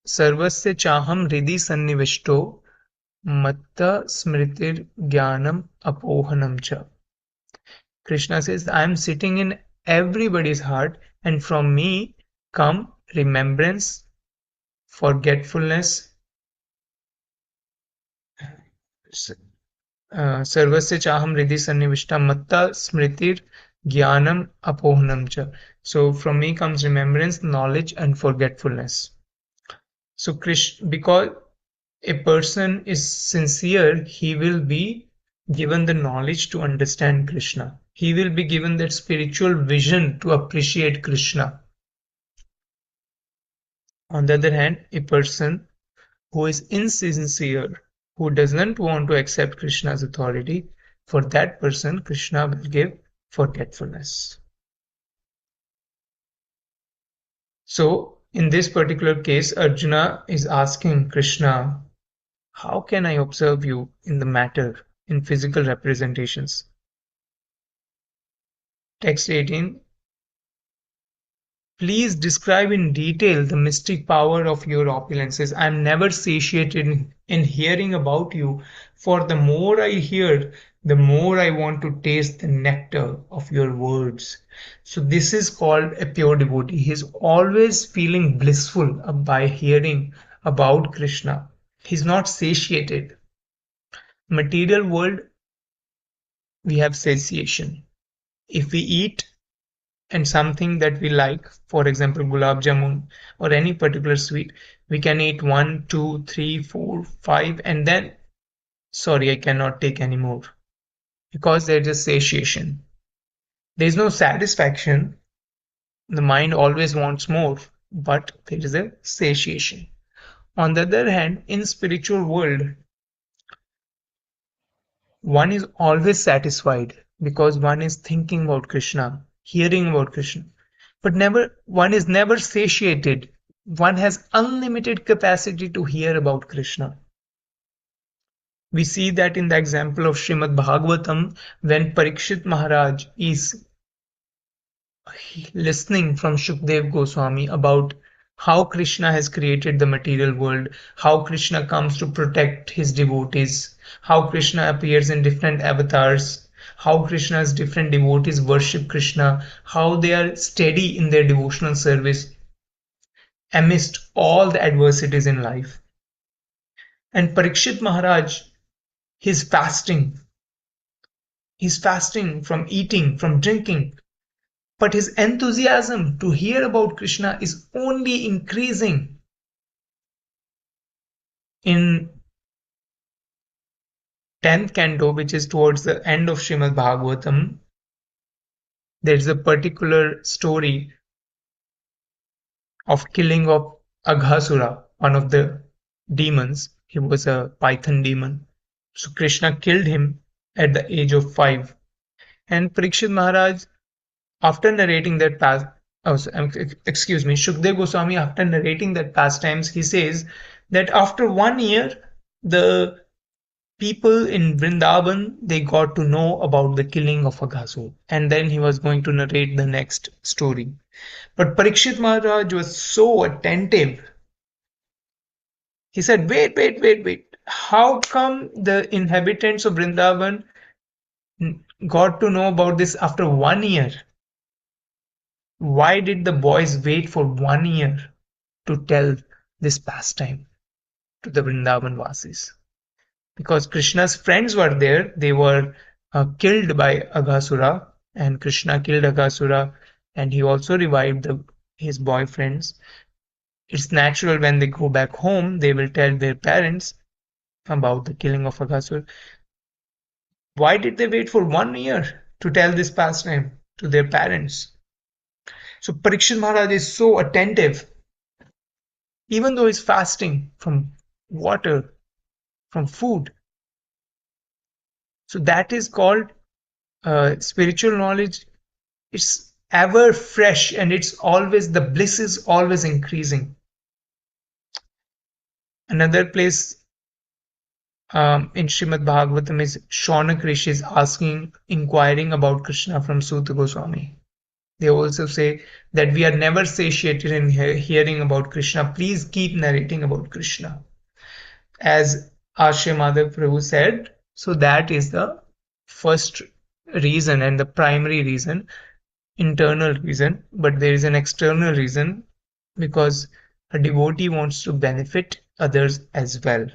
A: Sarvasya chaham hridhi sannivishto matta smritir jnanam apohanam cha. Krishna says, I am sitting in everybody's heart, and from me come remembrance, forgetfulness, sarvasya chaham hridhi sannivishta matta smritir jnanam apohanam cha. So from me comes remembrance, knowledge, and forgetfulness. So Krishna, because a person is sincere, he will be given the knowledge to understand Krishna. He will be given that spiritual vision to appreciate Krishna. On the other hand, a person who is insincere, who doesn't want to accept Krishna's authority, for that person, Krishna will give forgetfulness. So, in this particular case, Arjuna is asking Krishna, how can I observe you in the matter, in physical representations? Text 18. Please describe in detail the mystic power of your opulences. I am never satiated in hearing about you, for the more I hear, the more I want to taste the nectar of your words. So, this is called a pure devotee. He is always feeling blissful by hearing about Krishna. He's not satiated. Material world, we have satiation. If we eat and something that we like, for example, gulab jamun or any particular sweet, we can eat one, two, three, four, five, and then, sorry, I cannot take any more because there is satiation. There is no satisfaction. The mind always wants more, but there is a satiation. On the other hand, in spiritual world, one is always satisfied because one is thinking about Krishna, hearing about Krishna. But never one is never satiated. One has unlimited capacity to hear about Krishna. We see that in the example of Srimad Bhagavatam when Parikshit Maharaj is listening from Shukdev Goswami about how Krishna has created the material world, how Krishna comes to protect his devotees, how Krishna appears in different avatars, how Krishna's different devotees worship Krishna, how they are steady in their devotional service amidst all the adversities in life. And Parikshit Maharaj, he's fasting. He's fasting from eating, from drinking. But his enthusiasm to hear about Krishna is only increasing. In 10th canto, which is towards the end of Srimad Bhagavatam, there is a particular story of killing of Aghasura, one of the demons. He was a python demon. So Krishna killed him at the age of 5. And Parikshit Maharaj, after narrating that oh, excuse me, Shukdev Goswami, after narrating that pastimes, he says that after 1 year, the people in Vrindavan they got to know about the killing of Aghasur, and then he was going to narrate the next story. But Parikshit Maharaj was so attentive. He said, "Wait, wait, wait, wait! How come the inhabitants of Vrindavan got to know about this after 1 year? Why did the boys wait for 1 year to tell this pastime to the Vrindavan Vasis?" Because Krishna's friends were there. They were killed by Aghasura, and Krishna killed Aghasura, and he also revived his boyfriends. It's natural when they go back home, they will tell their parents about the killing of Aghasura. Why did they wait for 1 year to tell this pastime to their parents? So Parikshit Maharaj is so attentive, even though he's fasting from water, from food. So that is called spiritual knowledge. It's ever fresh, and it's always, the bliss is always increasing. Another place in Srimad Bhagavatam is Shaunak Rishi is inquiring about Krishna from Suta Goswami. They also say that we are never satiated in hearing about Krishna. Please keep narrating about Krishna. As Ashray Madhav Prabhu said, so that is the first reason and the primary reason, internal reason, but there is an external reason because a devotee wants to benefit others as well.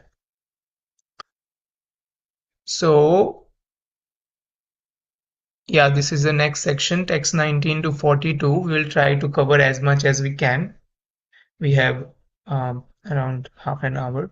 A: So, yeah, this is the next section, text 19 to 42. We will try to cover as much as we can. We have around half an hour.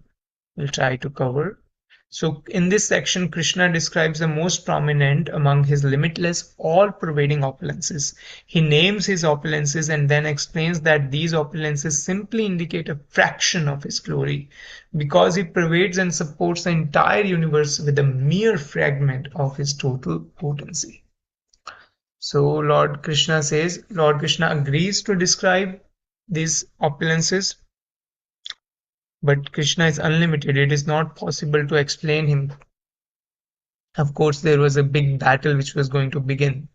A: We'll try to cover. So in this section, Krishna describes the most prominent among his limitless, all-pervading opulences. He names his opulences and then explains that these opulences simply indicate a fraction of his glory, because he pervades and supports the entire universe with a mere fragment of his total potency. So Lord Krishna says, Lord Krishna agrees to describe these opulences, but Krishna is unlimited. It is not possible to explain him. Of course, there was a big battle which was going to begin,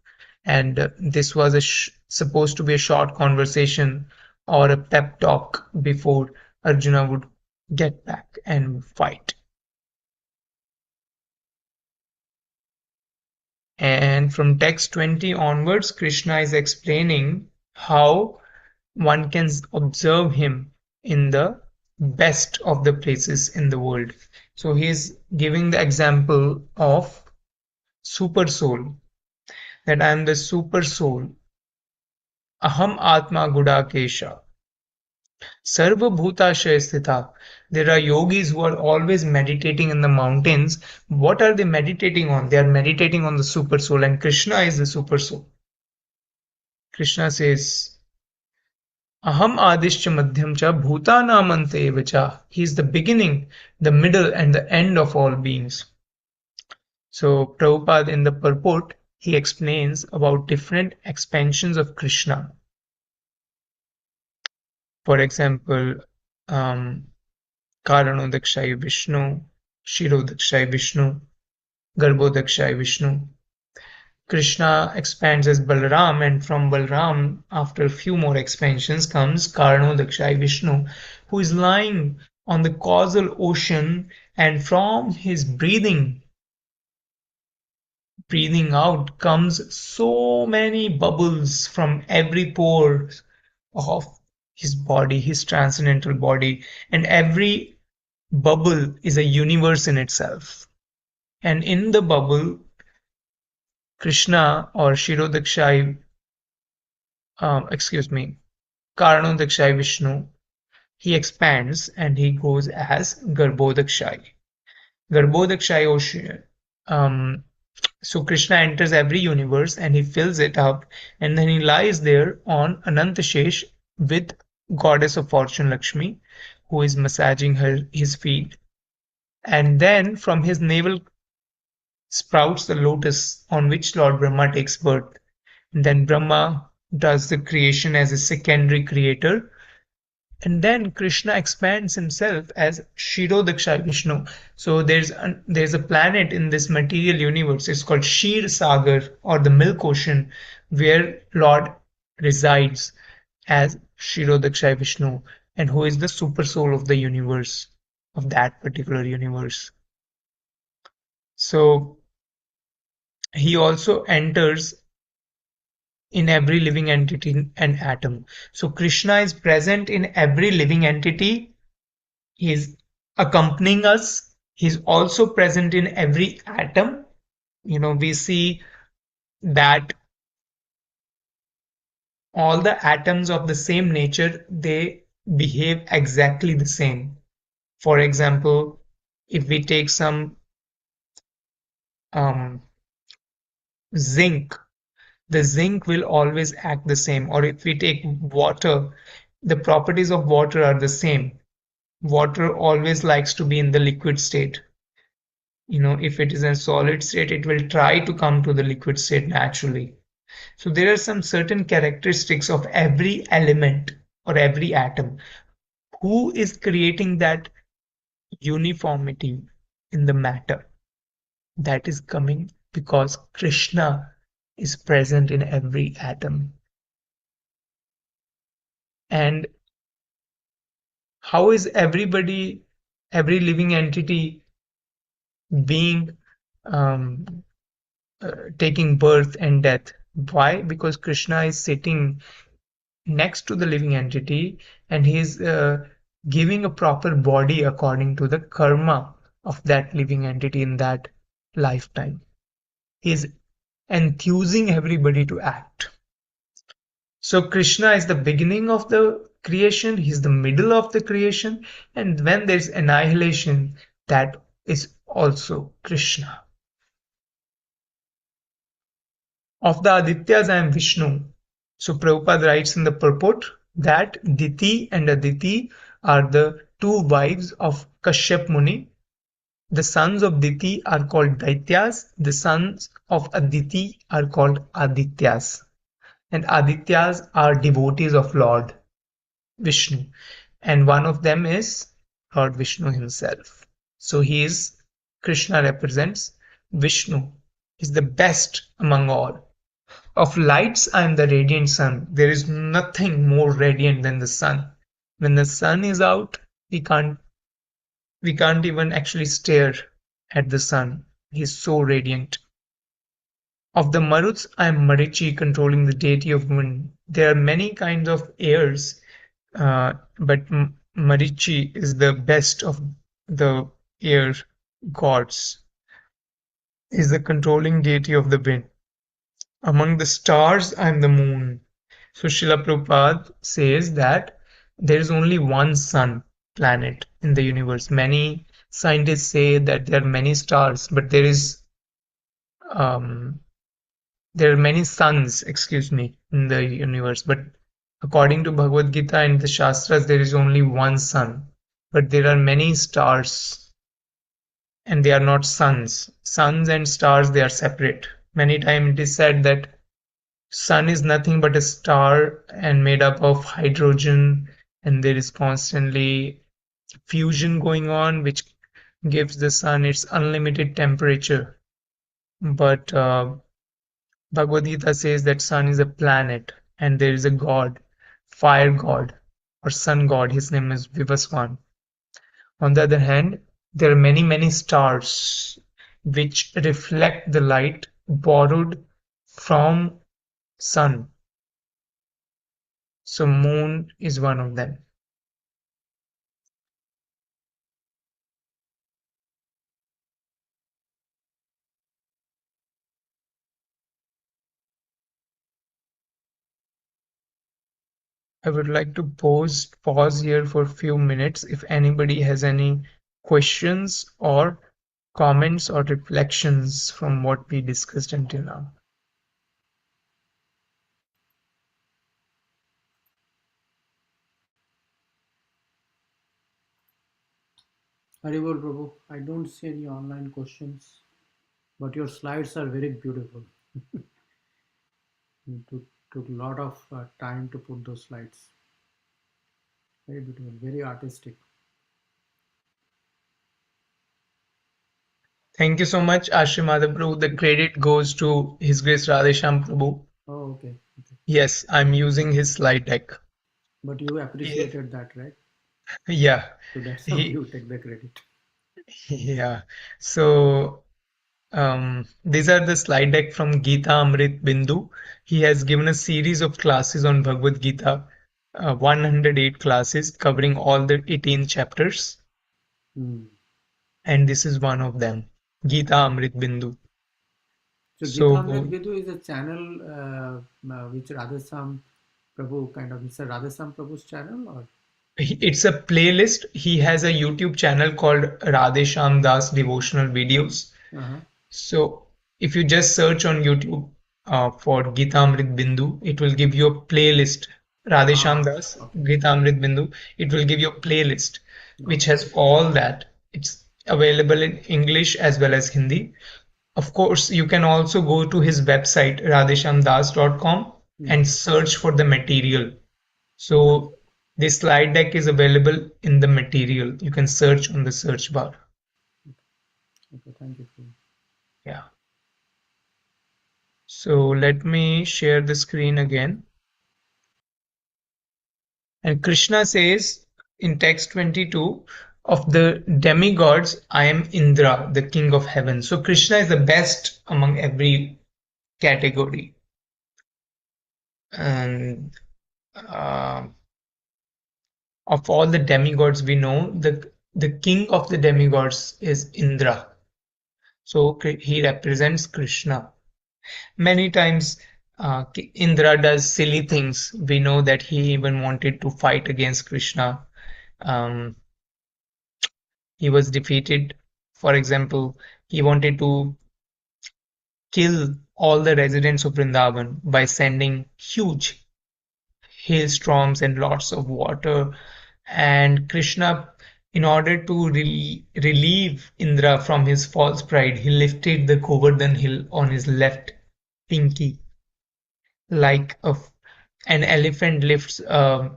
A: and this was supposed to be a short conversation or a pep talk before Arjuna would get back and fight. And from text 20 onwards, Krishna is explaining how one can observe him in the best of the places in the world. So he is giving the example of super soul, that I am the super soul. Aham Atma Gudakesha. Sarva Bhutashaya Sthita. There are yogis who are always meditating in the mountains. What are they meditating on? They are meditating on the super soul, and Krishna is the super soul. Krishna says, Aham Adishcha Madhyam Cha Bhutanam Ante Eva Cha. He is the beginning, the middle, and the end of all beings. So Prabhupada in the purport, he explains about different expansions of Krishna. For example, um, Karanodakshayi Vishnu, Shirodakshayi Vishnu, Garbhodakshayi Vishnu. Krishna expands as Balaram, and from Balaram, after a few more expansions, comes Karanodakshayi Vishnu, who is lying on the causal ocean, and from his breathing out comes so many bubbles from every pore of his body, his transcendental body, and every bubble is a universe in itself. And in the bubble, Krishna or Shirodakshayi, excuse me, Karanodakshayi Vishnu, he expands and he goes as Garbhodakshayi. Garbhodakshayi ocean. So Krishna enters every universe and he fills it up, and then he lies there on Anantashesh with goddess of fortune Lakshmi, who is massaging his feet. And then from his navel sprouts the lotus on which Lord Brahma takes birth. And then Brahma does the creation as a secondary creator. And then Krishna expands himself as Kshirodaksha Vishnu. So there's a planet in this material universe. It's called Shir Sagar, or the Milk Ocean, where Lord resides as Kshirodaksha Vishnu, and who is the super soul of the universe, of that particular universe. So he also enters in every living entity and atom. So Krishna is present in every living entity. He's accompanying us. He's also present in every atom. We see that all the atoms of the same nature, they behave exactly the same. For example, if we take some um, zinc, the zinc will always act the same. Or if we take water, the properties of water are the same. Water always likes to be in the liquid state. If it is in solid state, it will try to come to the liquid state naturally. So there are some certain characteristics of every element or every atom. Who is creating that uniformity in the matter? That is coming because Krishna is present in every atom. And how is every living entity being um, taking birth and death? Why? Because Krishna is sitting next to the living entity, and he's giving a proper body according to the karma of that living entity in that lifetime. He's enthusing everybody to act. So Krishna is the beginning of the creation, he's the middle of the creation, and when there's annihilation, that is also Krishna. Of the Adityas, I am Vishnu. So Prabhupada writes in the purport that Diti and Aditi are the two wives of Kashyap Muni. The sons of Diti are called Daityas, the sons of Aditi are called Adityas. And Adityas are devotees of Lord Vishnu. And one of them is Lord Vishnu himself. So Krishna represents Vishnu. He's the best among all. Of lights, I am the radiant sun. There is nothing more radiant than the sun. When the sun is out, we can't we can't even actually stare at the sun. He's so radiant. Of the Maruts, I am Marichi, controlling the deity of wind. There are many kinds of airs, but Marichi is the best of the air gods. Is the controlling deity of the wind. Among the stars, I am the moon. So Srila Prabhupada says that there is only one sun planet in the universe. Many scientists say that there are many stars, but um, there are many suns, excuse me, in the universe. But according to Bhagavad Gita and the Shastras, there is only one sun. But there are many stars, and they are not suns. Suns and stars, they are separate. Many times it is said that sun is nothing but a star and made up of hydrogen, and there is constantly fusion going on, which gives the sun its unlimited temperature. But Bhagavad Gita says that sun is a planet, and there is a god, fire god or sun god. His name is Vivaswan. On the other hand, there are many stars which reflect the light borrowed from sun. So moon is one of them. I would like to pause here for a few minutes if anybody has any questions or comments or reflections from what we discussed until now.
B: Haribol Prabhu, I don't see any online questions, but your slides are very beautiful to Took a lot of time to put those slides. Very beautiful, very artistic.
A: Thank you so much, Ashrimada Prabhu. The credit goes to His Grace Radhesham Prabhu.
B: Oh, okay, okay.
A: Yes, I'm using his slide deck.
B: But you
A: He,
B: appreciated that, right?
A: yeah,
B: So that's how
A: he,
B: you take the credit.
A: yeah. So these are the slide deck from Gita Amrit Bindu. He has given a series of classes on Bhagavad Gita, 108 classes covering all the 18 chapters,
B: Hmm.
A: and this is one of them, Gita Amrit Bindu.
B: So Gita Amrit
A: So
B: Vidhu is a channel which Radhasam Prabhu kind of, it's a Radhasam Prabhu's channel or?
A: it's a playlist. He has a YouTube channel called Radhesham Das Devotional Videos.
B: Uh-huh.
A: So if you just search on YouTube for Gitamrit Bindu, it will give you a playlist. Radhesham
B: Ah,
A: Das,
B: okay,
A: Gitamrit Bindu, it will give you a playlist which
B: okay.
A: has all that. It's available in English as well as Hindi. Of course, you can also go to his website radheshamdas.com and
B: Hmm.
A: search for the material.
B: Okay,
A: So this slide deck is available in the material. You can search on the search bar.
B: okay. Thank you. Prabhu.
A: Yeah. So let me share the screen again. And Krishna says in text 22, of the demigods, I am Indra, the king of heaven. So Krishna is the best among every category. And uh, of all the demigods we know, the king of the demigods is Indra. So he represents Krishna. Many times Indra does silly things. We know that he even wanted to fight against Krishna. Um, he was defeated. For example, he wanted to kill all the residents of Vrindavan by sending huge hailstorms and lots of water. And Krishna, in order to relieve Indra from his false pride, he lifted the Govardhan hill on his left pinky, like an elephant lifts a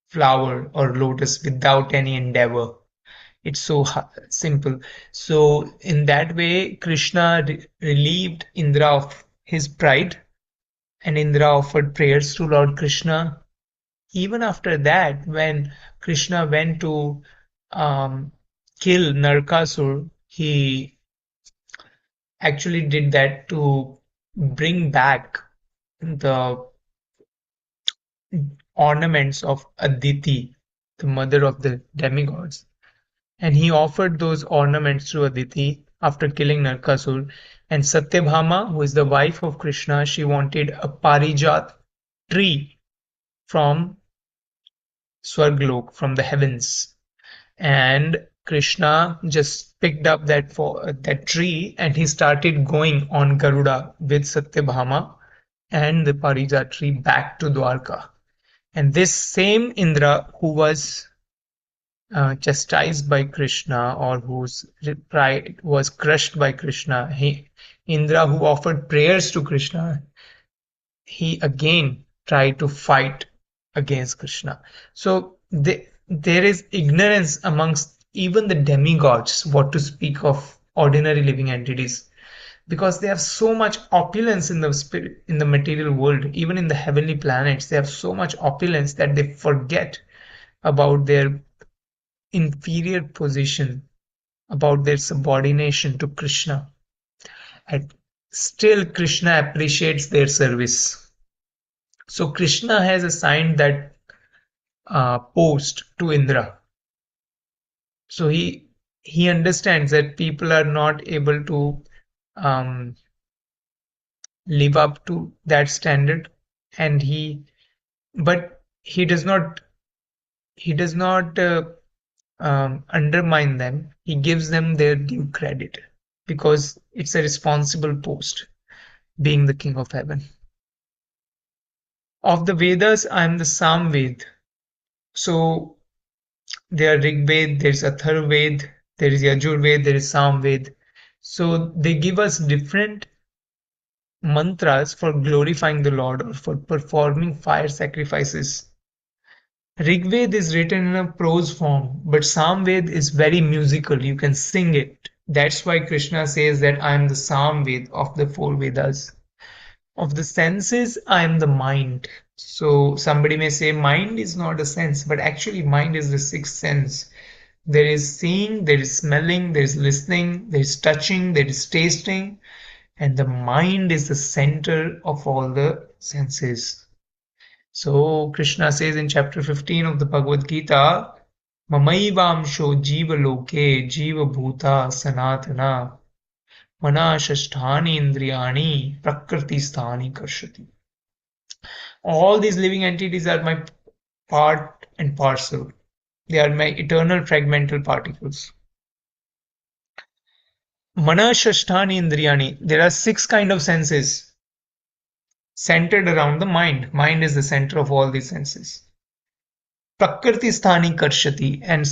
A: flower or lotus without any endeavor. It's so simple. So in that way, Krishna relieved Indra of his pride, and Indra offered prayers to Lord Krishna. Even after that, when Krishna went to um, kill Narkasur, he actually did that to bring back the ornaments of Aditi, the mother of the demigods. And he offered those ornaments to Aditi after killing Narkasur. And Satyabhama, who is the wife of Krishna, she wanted a parijat tree from Swarglok, from the heavens. And Krishna just picked up that tree and he started going on Garuda with Satyabhama and the parijat tree back to Dwarka. And this same Indra who was chastised by Krishna or whose pride was crushed by Krishna, Indra who offered prayers to Krishna, he again tried to fight against Krishna. So there is ignorance amongst even the demigods, what to speak of ordinary living entities, because they have so much opulence in the spirit, in the material world, even in the heavenly planets. They have so much opulence that they forget about their inferior position, about their subordination to Krishna. And still, Krishna appreciates their service. So, Krishna has assigned that post to Indra. So, he understands that people are not able to um, live up to that standard, and but he does not undermine them. He gives them their due credit because it's a responsible post, being the king of heaven. Of the Vedas, I am the Samved. So there are Rig Ved, there's Atharvaved, there is Yajurved, there is Samved. So they give us different mantras for glorifying the Lord or for performing fire sacrifices. Rigved is written in a prose form, but Samved is very musical. You can sing it. That's why Krishna says that I am the Samved of the four Vedas. Of the senses, I am the mind. So somebody may say mind is not a sense, but actually mind is the sixth sense. There is seeing, there is smelling, there is listening, there is touching, there is tasting, and the mind is the center of all the senses. So Krishna says in chapter 15 of the Bhagavad Gita, Mamaivamsho jiva loke jiva bhuta sanatana mana shasthani indriyani prakriti sthani karshati. All these living entities are my part and parcel. They are my eternal fragmental particles. Mana shasthani indriyani. There are six kind of senses centered around the mind. Mind is the center of all these senses. Prakriti sthani karshati, and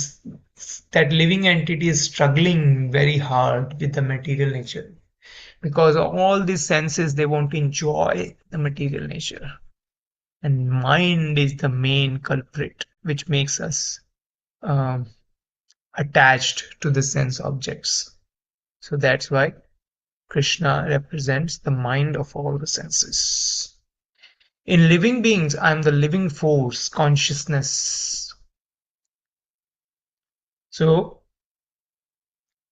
A: that living entity is struggling very hard with the material nature because all these senses they want to enjoy the material nature, and mind is the main culprit which makes us um, attached to the sense objects. So that's why Krishna represents the mind of all the senses. In living beings, I am the living force, consciousness. So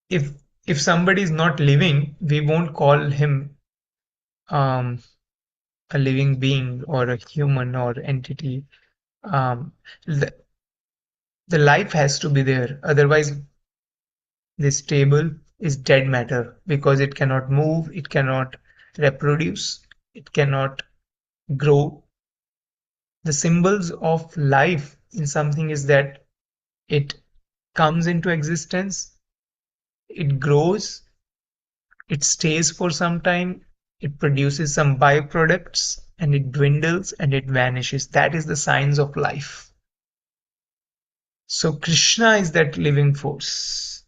A: if if somebody is not living, we won't call him um, a living being or a human or entity. Um, the, the life has to be there. Otherwise, this table is dead matter because it cannot move, it cannot reproduce, it cannot grow. The symbols of life in something is that it comes into existence, it grows, it stays for some time, it produces some byproducts, and it dwindles and it vanishes. That is the signs of life. So Krishna is that living force.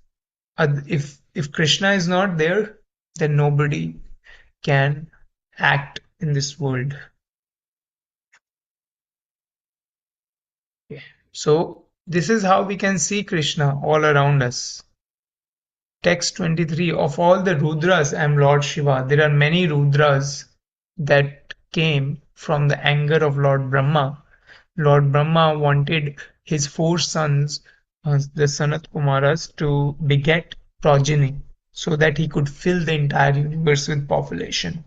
A: If Krishna is not there, then nobody can act in this world. So this is how we can see Krishna all around us. Text 23, of all the Rudras I am Lord Shiva. There are many Rudras that came from the anger of Lord Brahma. Lord Brahma wanted his four sons, the Sanat Kumaras, to beget progeny so that he could fill the entire universe with population.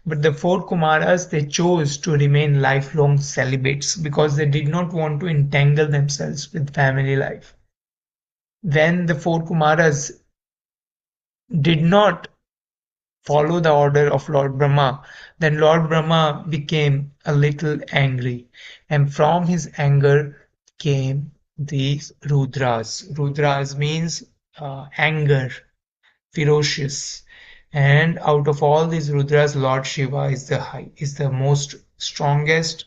A: But the four Kumaras, they chose to remain lifelong celibates because they did not want to entangle themselves with family life. When the four Kumaras did not follow the order of Lord Brahma, then Lord Brahma became a little angry, and from his anger came these Rudras. Rudras means anger, ferocious. And out of all these Rudras, Lord Shiva is the most strongest.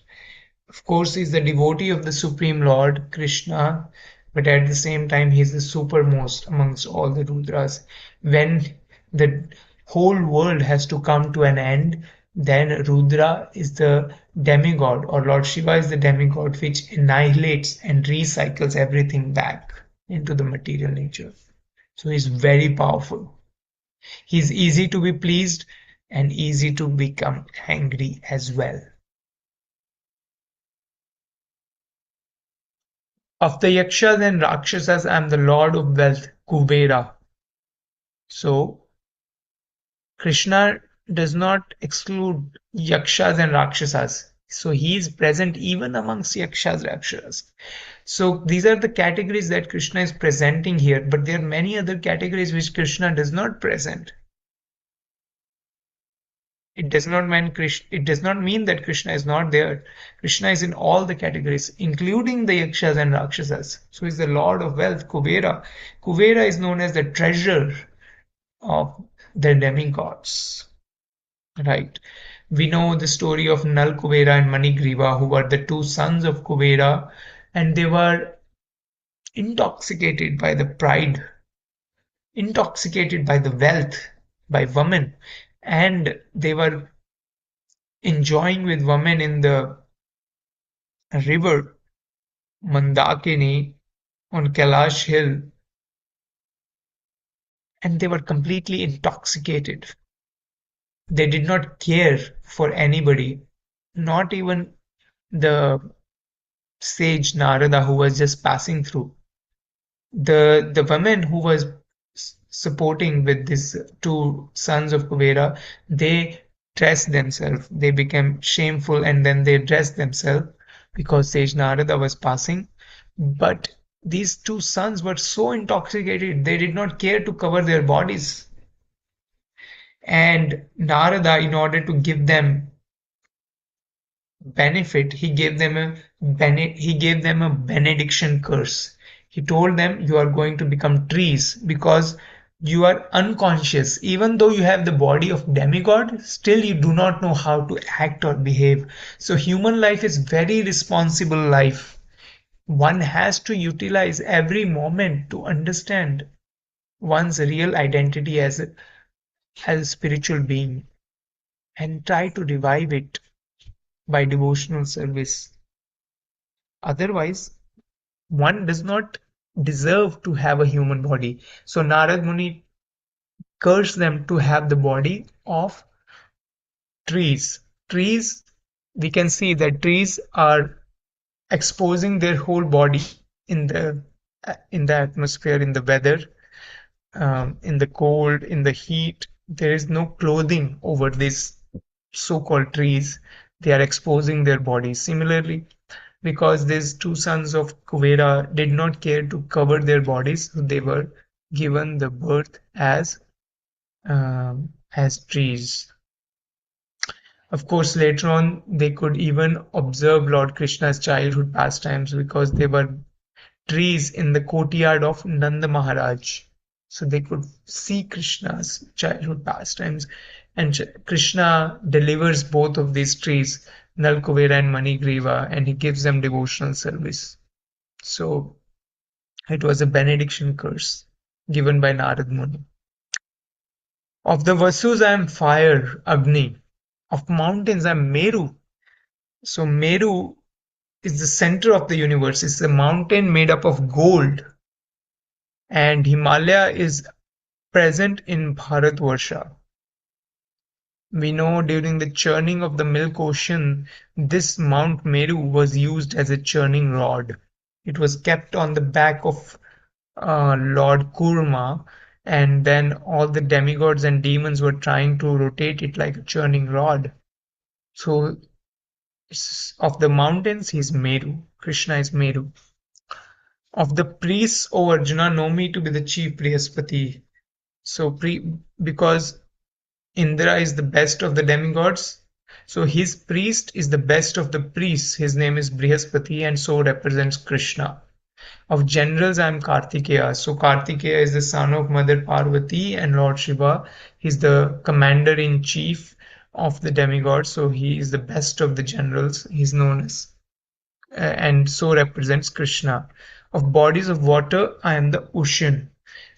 A: Of course, he's the devotee of the Supreme Lord Krishna, but at the same time, he's the supermost amongst all the Rudras. When the whole world has to come to an end, then Rudra is the demigod, or Lord Shiva is the demigod, which annihilates and recycles everything back into the material nature. So he's very powerful. He's easy to be pleased and easy to become angry as well. Of the Yakshas and Rakshasas, I am the Lord of Wealth, Kubera. So, Krishna does not exclude Yakshas and Rakshasas. So, he is present even amongst Yakshas, Rakshasas. So, these are the categories that Krishna is presenting here, but there are many other categories which Krishna does not present. It does not mean that Krishna is not there. Krishna is in all the categories, including the Yakshas and Rakshasas. So he's the Lord of Wealth, Kubera. Kubera is known as the treasure of the demigods. Right. We know the story of Nal Kubera and Manigriva, who were the two sons of Kubera, and they were intoxicated by the pride, intoxicated by the wealth, by women, and they were enjoying with women in the river Mandakini on Kailash Hill, and they were completely intoxicated. They did not care for anybody, not even the sage Narada who was just passing through. The women who was supporting with these two sons of Kuvera, they dressed themselves. They became shameful and then they dressed themselves because Sage Narada was passing. But these two sons were so intoxicated, they did not care to cover their bodies. And Narada, in order to give them benefit, he gave them a benediction curse. He told them you are going to become trees because you are unconscious. Even though you have the body of demigod, still you do not know how to act or behave. So human life is very responsible life. One has to utilize every moment to understand one's real identity as a spiritual being and try to revive it by devotional service. Otherwise, one does not deserve to have a human body. So Narad Muni cursed them to have the body of trees. Trees, we can see that trees are exposing their whole body in the atmosphere, in the weather, in the cold, in the heat. There is no clothing over these so-called trees. They are exposing their bodies. Similarly, because these two sons of Kuvera did not care to cover their bodies, so they were given the birth as trees. Of course, later on they could even observe Lord Krishna's childhood pastimes because they were trees in the courtyard of Nanda Maharaj. So they could see Krishna's childhood pastimes. And Krishna delivers both of these trees, Nalkuvera and Manigriva, and he gives them devotional service. So it was a benediction curse given by Narad Muni. Of the Vasus I am fire, Agni. Of mountains I am Meru. So Meru is the center of the universe. It's a mountain made up of gold. And Himalaya is present in Bharatvarsha. We know during the churning of the Milk Ocean, this Mount Meru was used as a churning rod. It was kept on the back of Lord Kurma, and then all the demigods and demons were trying to rotate it like a churning rod. So, of the mountains, he's Meru. Krishna is Meru. Of the priests, O Arjuna, know me to be the chief Brihaspati. So, because Indra is the best of the demigods, so his priest is the best of the priests. His name is Brihaspati, and so represents Krishna. Of generals, I am Kartikeya. So Kartikeya is the son of Mother Parvati and Lord Shiva. He's the commander in chief of the demigods. So he is the best of the generals. He's known as, and so represents Krishna. Of bodies of water, I am the ocean.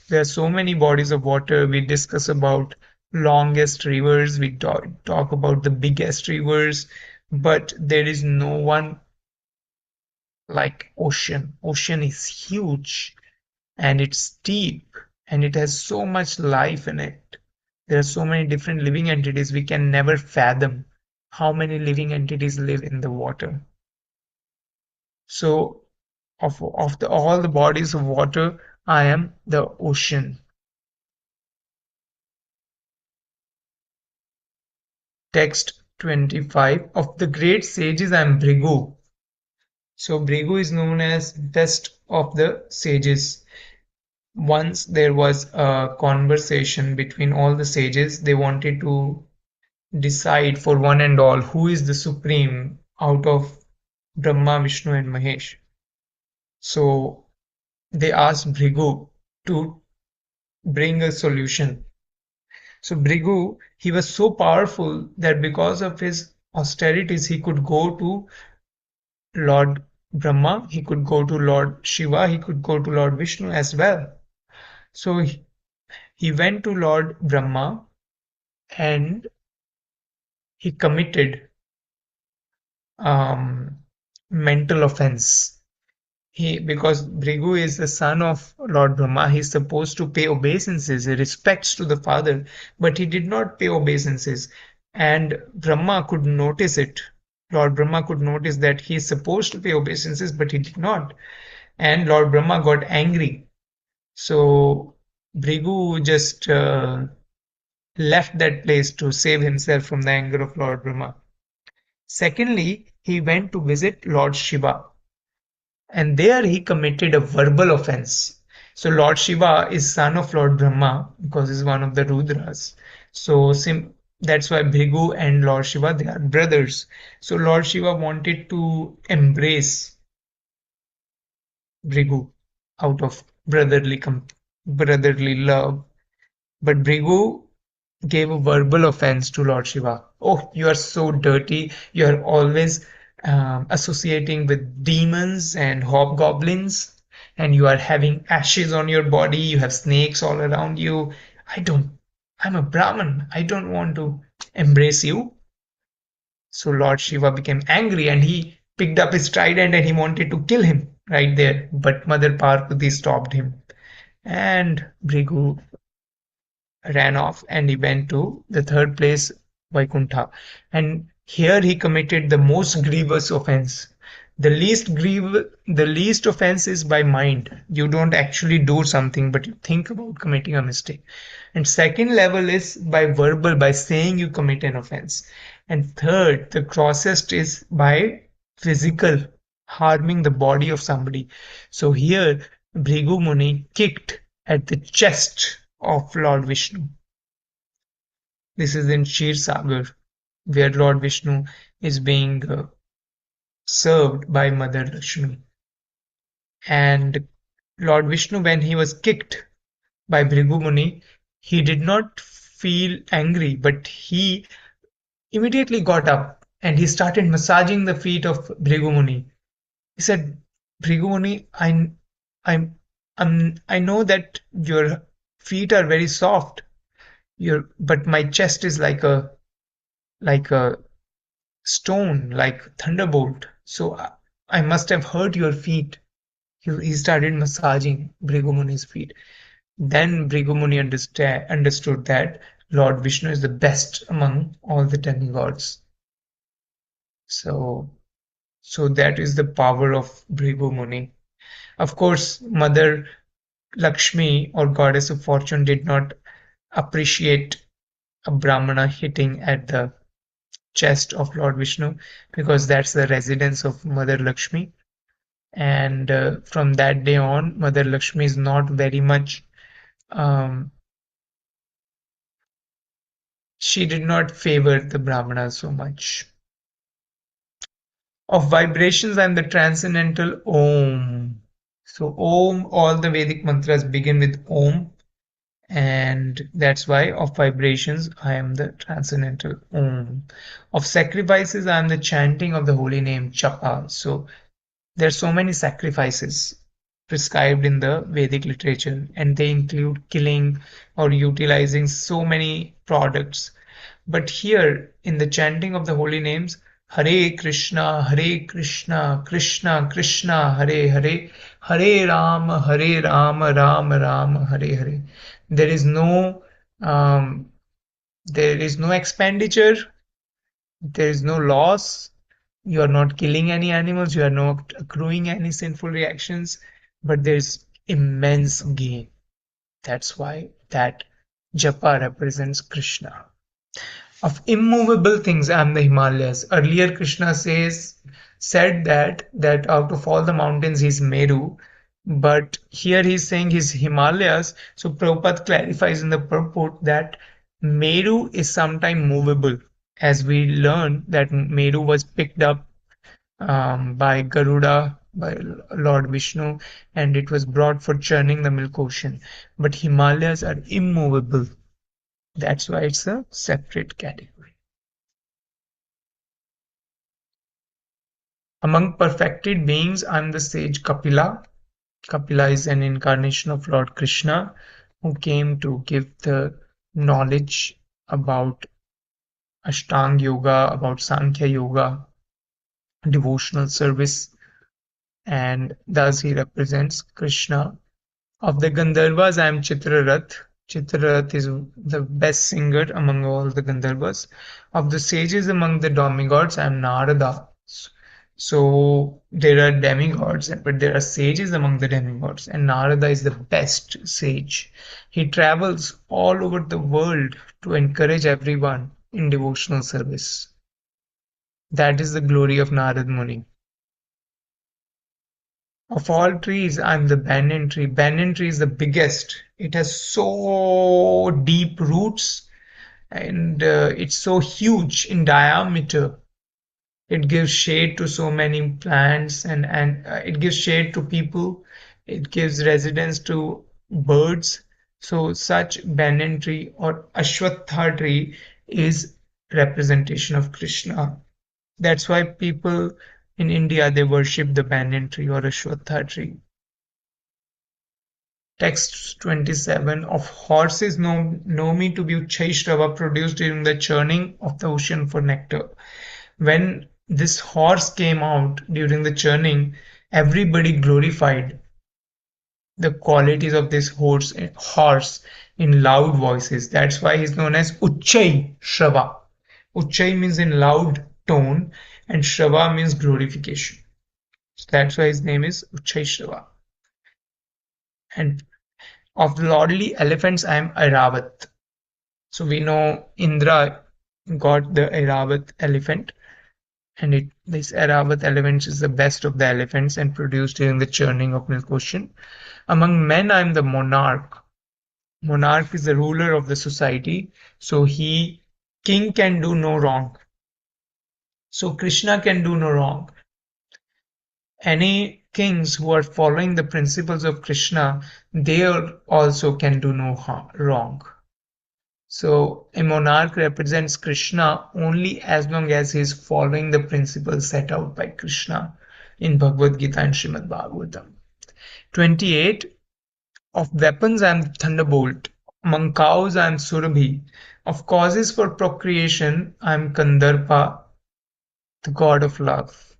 A: There are so many bodies of water. We discuss about longest rivers. We talk about the biggest rivers, but there is no one like ocean. Ocean is huge and it's deep and it has so much life in it. There are so many different living entities we can never fathom how many living entities live in the water. So of the all the bodies of water, I am the ocean. Text 25. Of the great sages I am Bhrigu. So Bhrigu is known as best of the sages. Once there was a conversation between all the sages. They wanted to decide for one and all who is the supreme out of Brahma, Vishnu, and Mahesh. So they asked Bhrigu to bring a solution. So Bhrigu, he was so powerful that because of his austerities, he could go to Lord Brahma, he could go to Lord Shiva, he could go to Lord Vishnu as well. So he went to Lord Brahma and he committed. um, mental offense. Because Bhrigu is the son of Lord Brahma, he's supposed to pay obeisances, respects to the father, but he did not pay obeisances. And Brahma could notice it. Lord Brahma could notice that he is supposed to pay obeisances, but he did not. And Lord Brahma got angry. So Bhrigu just left that place to save himself from the anger of Lord Brahma. Secondly, he went to visit Lord Shiva, and there he committed a verbal offense. So Lord Shiva is son of Lord Brahma because he's one of the Rudras. So that's why Bhrigu and Lord Shiva, they are brothers. So Lord Shiva wanted to embrace Bhrigu out of brotherly love. But Bhrigu gave a verbal offense to Lord Shiva. Oh, you are so dirty. You are always associating with demons and hobgoblins, and you are having ashes on your body. You have snakes all around you. I don't, I'm a Brahmin. I don't want to embrace you. So Lord Shiva became angry and he picked up his trident and he wanted to kill him right there. But Mother Parvati stopped him. And Bhrigu ran off and he went to the third place, Vaikuntha. And here he committed the most grievous offense. The least offense is by mind. You don't actually do something, but you think about committing a mistake. And second level is by verbal, by saying you commit an offense. And third, the grossest is by physical, harming the body of somebody. So here, Bhrigu Muni kicked at the chest of Lord Vishnu. This is in Shir Sagar, where Lord Vishnu is being served by Mother Lakshmi. And Lord Vishnu, when he was kicked by Bhrigu Muni, he did not feel angry, but he immediately got up and he started massaging the feet of Bhrigu Muni. He said, Bhrigu Muni, I know that your feet are very soft, but my chest is like a stone, like thunderbolt. So I must have hurt your feet. He started massaging Bhrigu feet. Then Bhrigu understood that Lord Vishnu is the best among all the demigods. So, so that is the power of Bhrigu. Of course, Mother Lakshmi or Goddess of Fortune did not appreciate a Brahmana hitting at the chest of Lord Vishnu because that's the residence of Mother Lakshmi. And from that day on, Mother Lakshmi is not very much, um, she did not favor the Brahmanas so much. Of vibrations, I'm the transcendental Om. So, Om, all the Vedic mantras begin with Om, and that's why of vibrations, I am the transcendental Om. Of sacrifices, I am the chanting of the holy name Japa. So, there are so many sacrifices prescribed in the Vedic literature, and they include killing or utilizing so many products. But here, in the chanting of the holy names, Hare Krishna, Krishna Krishna, Hare Hare, Hare Rama, Rama Rama, Hare Hare. There is um, there is no expenditure, there is no loss. You are not killing any animals, you are not accruing any sinful reactions, but there's immense gain. That's why that japa represents Krishna. Of immovable things, I am the Himalayas. Earlier, Krishna said that out of all the mountains, he's Meru, but here he's saying he's Himalayas. So Prabhupada clarifies in the purport that Meru is sometime movable, as we learn that Meru was picked up by Garuda, by Lord Vishnu, and it was brought for churning the milk ocean. But Himalayas are immovable. That's why it's a separate category. Among perfected beings, I'm the sage Kapila. Kapila is an incarnation of Lord Krishna who came to give the knowledge about Ashtanga Yoga, about Sankhya Yoga. devotional service, and thus he represents Krishna. Of the Gandharvas, I am Chitrarath. Chitrarath is the best singer among all the Gandharvas. Of the sages among the demigods, I am Narada. So there are demigods, but there are sages among the demigods, and Narada is the best sage. He travels all over the world to encourage everyone in devotional service. That is the glory of Narad Muni. Of all trees, I'm the banyan tree. Banyan tree is the biggest. It has so deep roots and it's so huge in diameter. It gives shade to so many plants and it gives shade to people. It gives residence to birds. So such banyan tree or Ashwatha tree is representation of Krishna. That's why people in India they worship the banyan tree or Ashwatha tree. Text 27 of horses know me to be Uchaishrava produced during the churning of the ocean for nectar. When this horse came out during the churning, everybody glorified the qualities of this horse in loud voices. That's why he's known as Uchai Shrava. Uchai means in loud tone, and Shrava means glorification. So that's why his name is Uchai Shrava. And of the lordly elephants, I am Airavat. So we know Indra got the Airavat elephant, and this Airavat elephant is the best of the elephants and produced during the churning of milk ocean. Among men, I am the monarch. Monarch is the ruler of the society, so king can do no wrong. So Krishna can do no wrong. Any kings who are following the principles of Krishna, they also can do no wrong. So a monarch represents Krishna only as long as he is following the principles set out by Krishna in Bhagavad Gita and Srimad Bhagavatam. 28. Of weapons I am thunderbolt. Among cows I am Surabhi. Of causes for procreation I am Kandarpa, the god of love.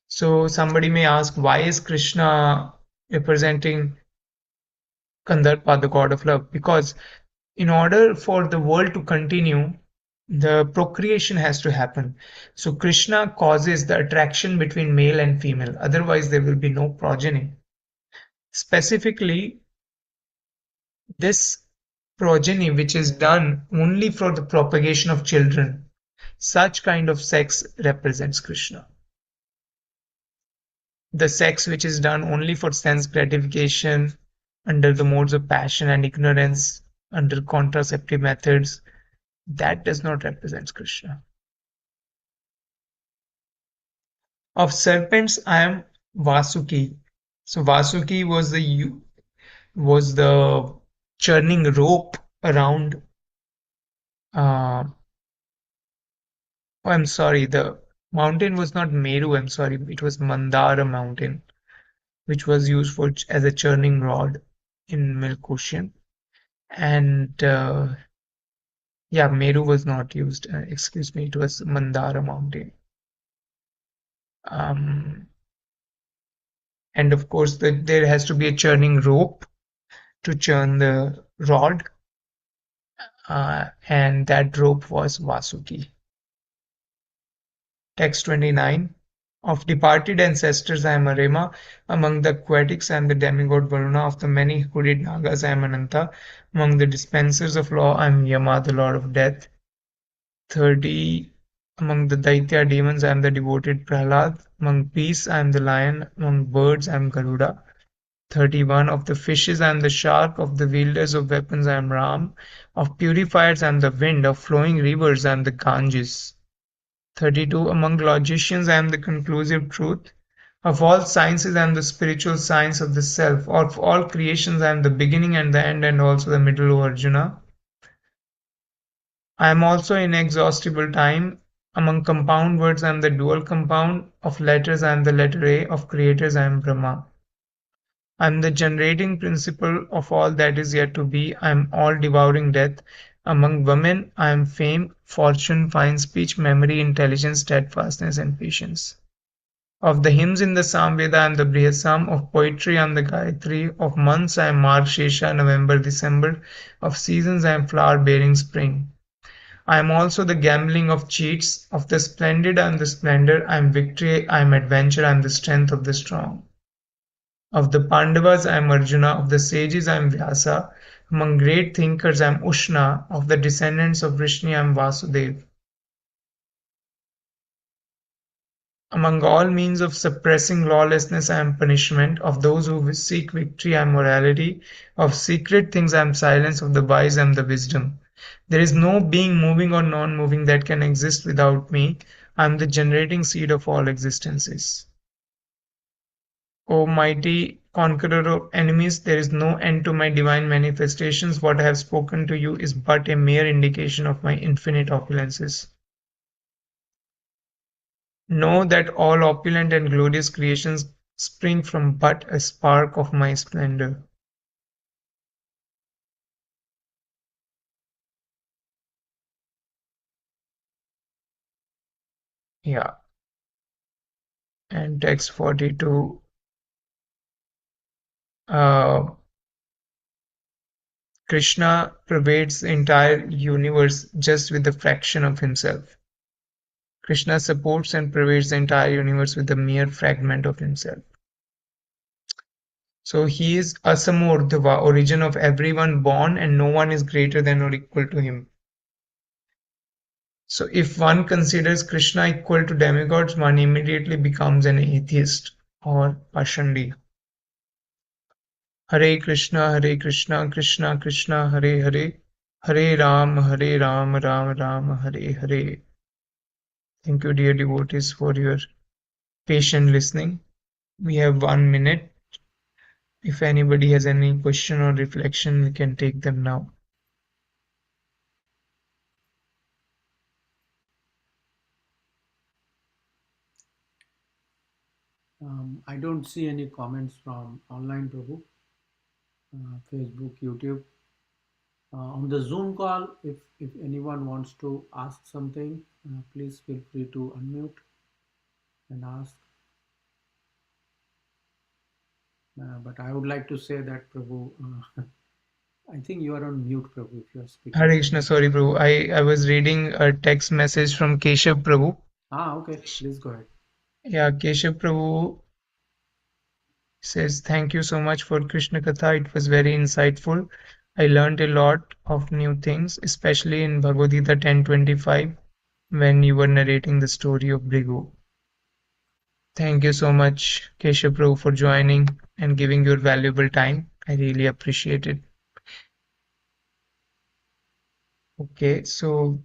A: So somebody may ask, why is Krishna representing Kandarpa, the god of love? Because in order for the world to continue, the procreation has to happen. So Krishna causes the attraction between male and female. Otherwise, there will be no progeny. Specifically, this progeny, which is done only for the propagation of children, such kind of sex represents Krishna. The sex which is done only for sense gratification, under the modes of passion and ignorance, under contraceptive methods, that does not represent Krishna. Of serpents, I am Vasuki. So Vasuki was the churning rope around. Oh, I'm sorry. The mountain was not Meru. I'm sorry. It was Mandara mountain, which was used for as a churning rod in Milk Ocean. And yeah, Meru was not used. Excuse me. It was Mandara mountain. Um, and of course, there has to be a churning rope to churn the rod, and that rope was Vasuki. Text 29. Of departed ancestors I am Arema, among the aquatics I am the demigod Varuna, of the many hooded Nagas I am Ananta, among the dispensers of law I am Yama, the lord of death. 30. Among the Daitya demons I am the devoted Prahlad, among beasts I am the lion, among birds I am Garuda. 31. Of the fishes I am the shark, of the wielders of weapons I am Ram, of purifiers I am the wind, of flowing rivers I am the Ganges. 32. Among logicians I am the conclusive truth, of all sciences I am the spiritual science of the self, of all creations I am the beginning and the end and also the middle, O Arjuna. I am also inexhaustible time. Among compound words I am the dual compound, of letters I am the letter A, of creators I am Brahma. I am the generating principle of all that is yet to be. I am all devouring death. Among women, I am fame, fortune, fine speech, memory, intelligence, steadfastness, and patience. Of the hymns in the Samveda, I am the Brihasam. Of poetry, I am the Gayatri. Of months, I am Margshesha, November, December. Of seasons, I am flower bearing spring. I am also the gambling of cheats. Of the splendid, I am the splendor. I am victory. I am adventure. I am the strength of the strong. Of the Pandavas, I am Arjuna. Of the sages, I am Vyasa. Among great thinkers, I am Ushna. Of the descendants of Vrishni, I am Vasudev. Among all means of suppressing lawlessness, I am punishment. Of those who seek victory, I am morality. Of secret things, I am silence. Of the wise, I am the wisdom. There is no being moving or non moving that can exist without me. I am the generating seed of all existences. O mighty conqueror of enemies, there is no end to my divine manifestations. What I have spoken to you is but a mere indication of my infinite opulences. Know that all opulent and glorious creations spring from but a spark of my splendor. Yeah. And text 42. Uh, Krishna pervades the entire universe just with a fraction of himself. Krishna supports and pervades the entire universe with a mere fragment of himself. So he is Asamurdhava, origin of everyone born, and no one is greater than or equal to him. So if one considers Krishna equal to demigods, one immediately becomes an atheist or Pashandi. Hare Krishna, Krishna Krishna, Hare Hare, Hare Ram, Ram Ram, Hare Hare. Thank you, dear devotees, for your patient listening. We have 1 minute. If anybody has any question or reflection, we can take them now.
B: I don't see any comments from online, Prabhu, Facebook, YouTube. On the Zoom call, if anyone wants to ask something, please feel free to unmute and ask. But I would like to say that, Prabhu, I think you are on mute, Prabhu, if you are speaking
A: Hare Krishna,
B: something.
A: sorry, Prabhu. I was reading a text message from Keshav Prabhu.
B: Okay, please go ahead.
A: Yeah, Keshav Prabhu says, thank you so much for Krishna Katha. It was very insightful. I learned a lot of new things, especially in Bhagavad Gita 10:25 when you were narrating the story of Brigu. Thank you so much, Keshav Prabhu, for joining and giving your valuable time. I really appreciate it. Okay, so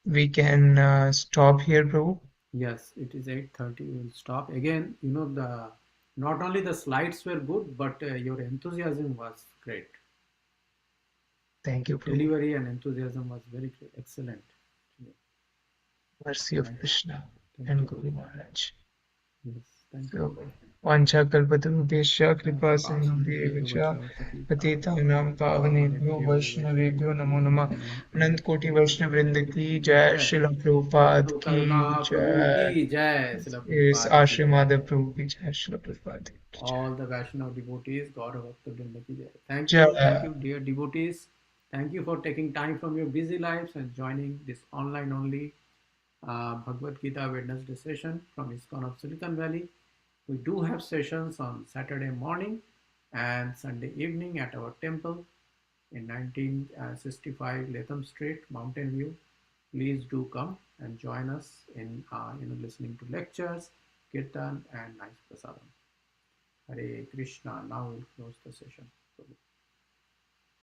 A: we can stop here, Prabhu.
B: Yes, it is 8:30. We will stop. Again, the not only the slides were good, but your enthusiasm was great.
A: Thank you, Prabhu.
B: Delivery and enthusiasm was very great, excellent.
A: Mercy of
B: Thank,
A: Krishna
B: thank
A: and
B: you.
A: Guru Maharaj.
B: Yes, thank you.
A: So, वाञ्छाकल्पतरुभ्यश्च कृपा
B: कृपा
A: सिन्धुभ्येव
B: सिन्धुभ्येव
A: च
B: च
A: पतितानां पावनेभ्यो
B: पावनेभ्यो
A: वैष्णवेभ्यो
B: वैष्णवेभ्यो
A: नमो
B: नमो
A: नमः
B: नमः।
A: अनंत कोटि वैष्णव वृंद की जय
B: जय
A: शिल प्रभुपाद
B: शिल
A: की
B: करुणा प्रभु की
A: जय
B: जय, शिल
A: इस
B: प्रभुपाद की
A: आश्रय
B: जय।
A: माधव प्रभु की जय शिल प्रभुपाद की जय
B: All the Vaishnav devotees, God of Bhakta Vrinda ki jai. Thank
A: जय
B: you, dear devotees. Thank you for taking time from your busy lives and joining this online only Bhagavad Gita Wednesday session from ISKCON of Silicon Valley. We do have sessions on Saturday morning and Sunday evening at our temple in 1965 Latham Street, Mountain View. Please do come and join us in listening to lectures, kirtan, and nice prasadam. Hare Krishna. Now we'll close the session.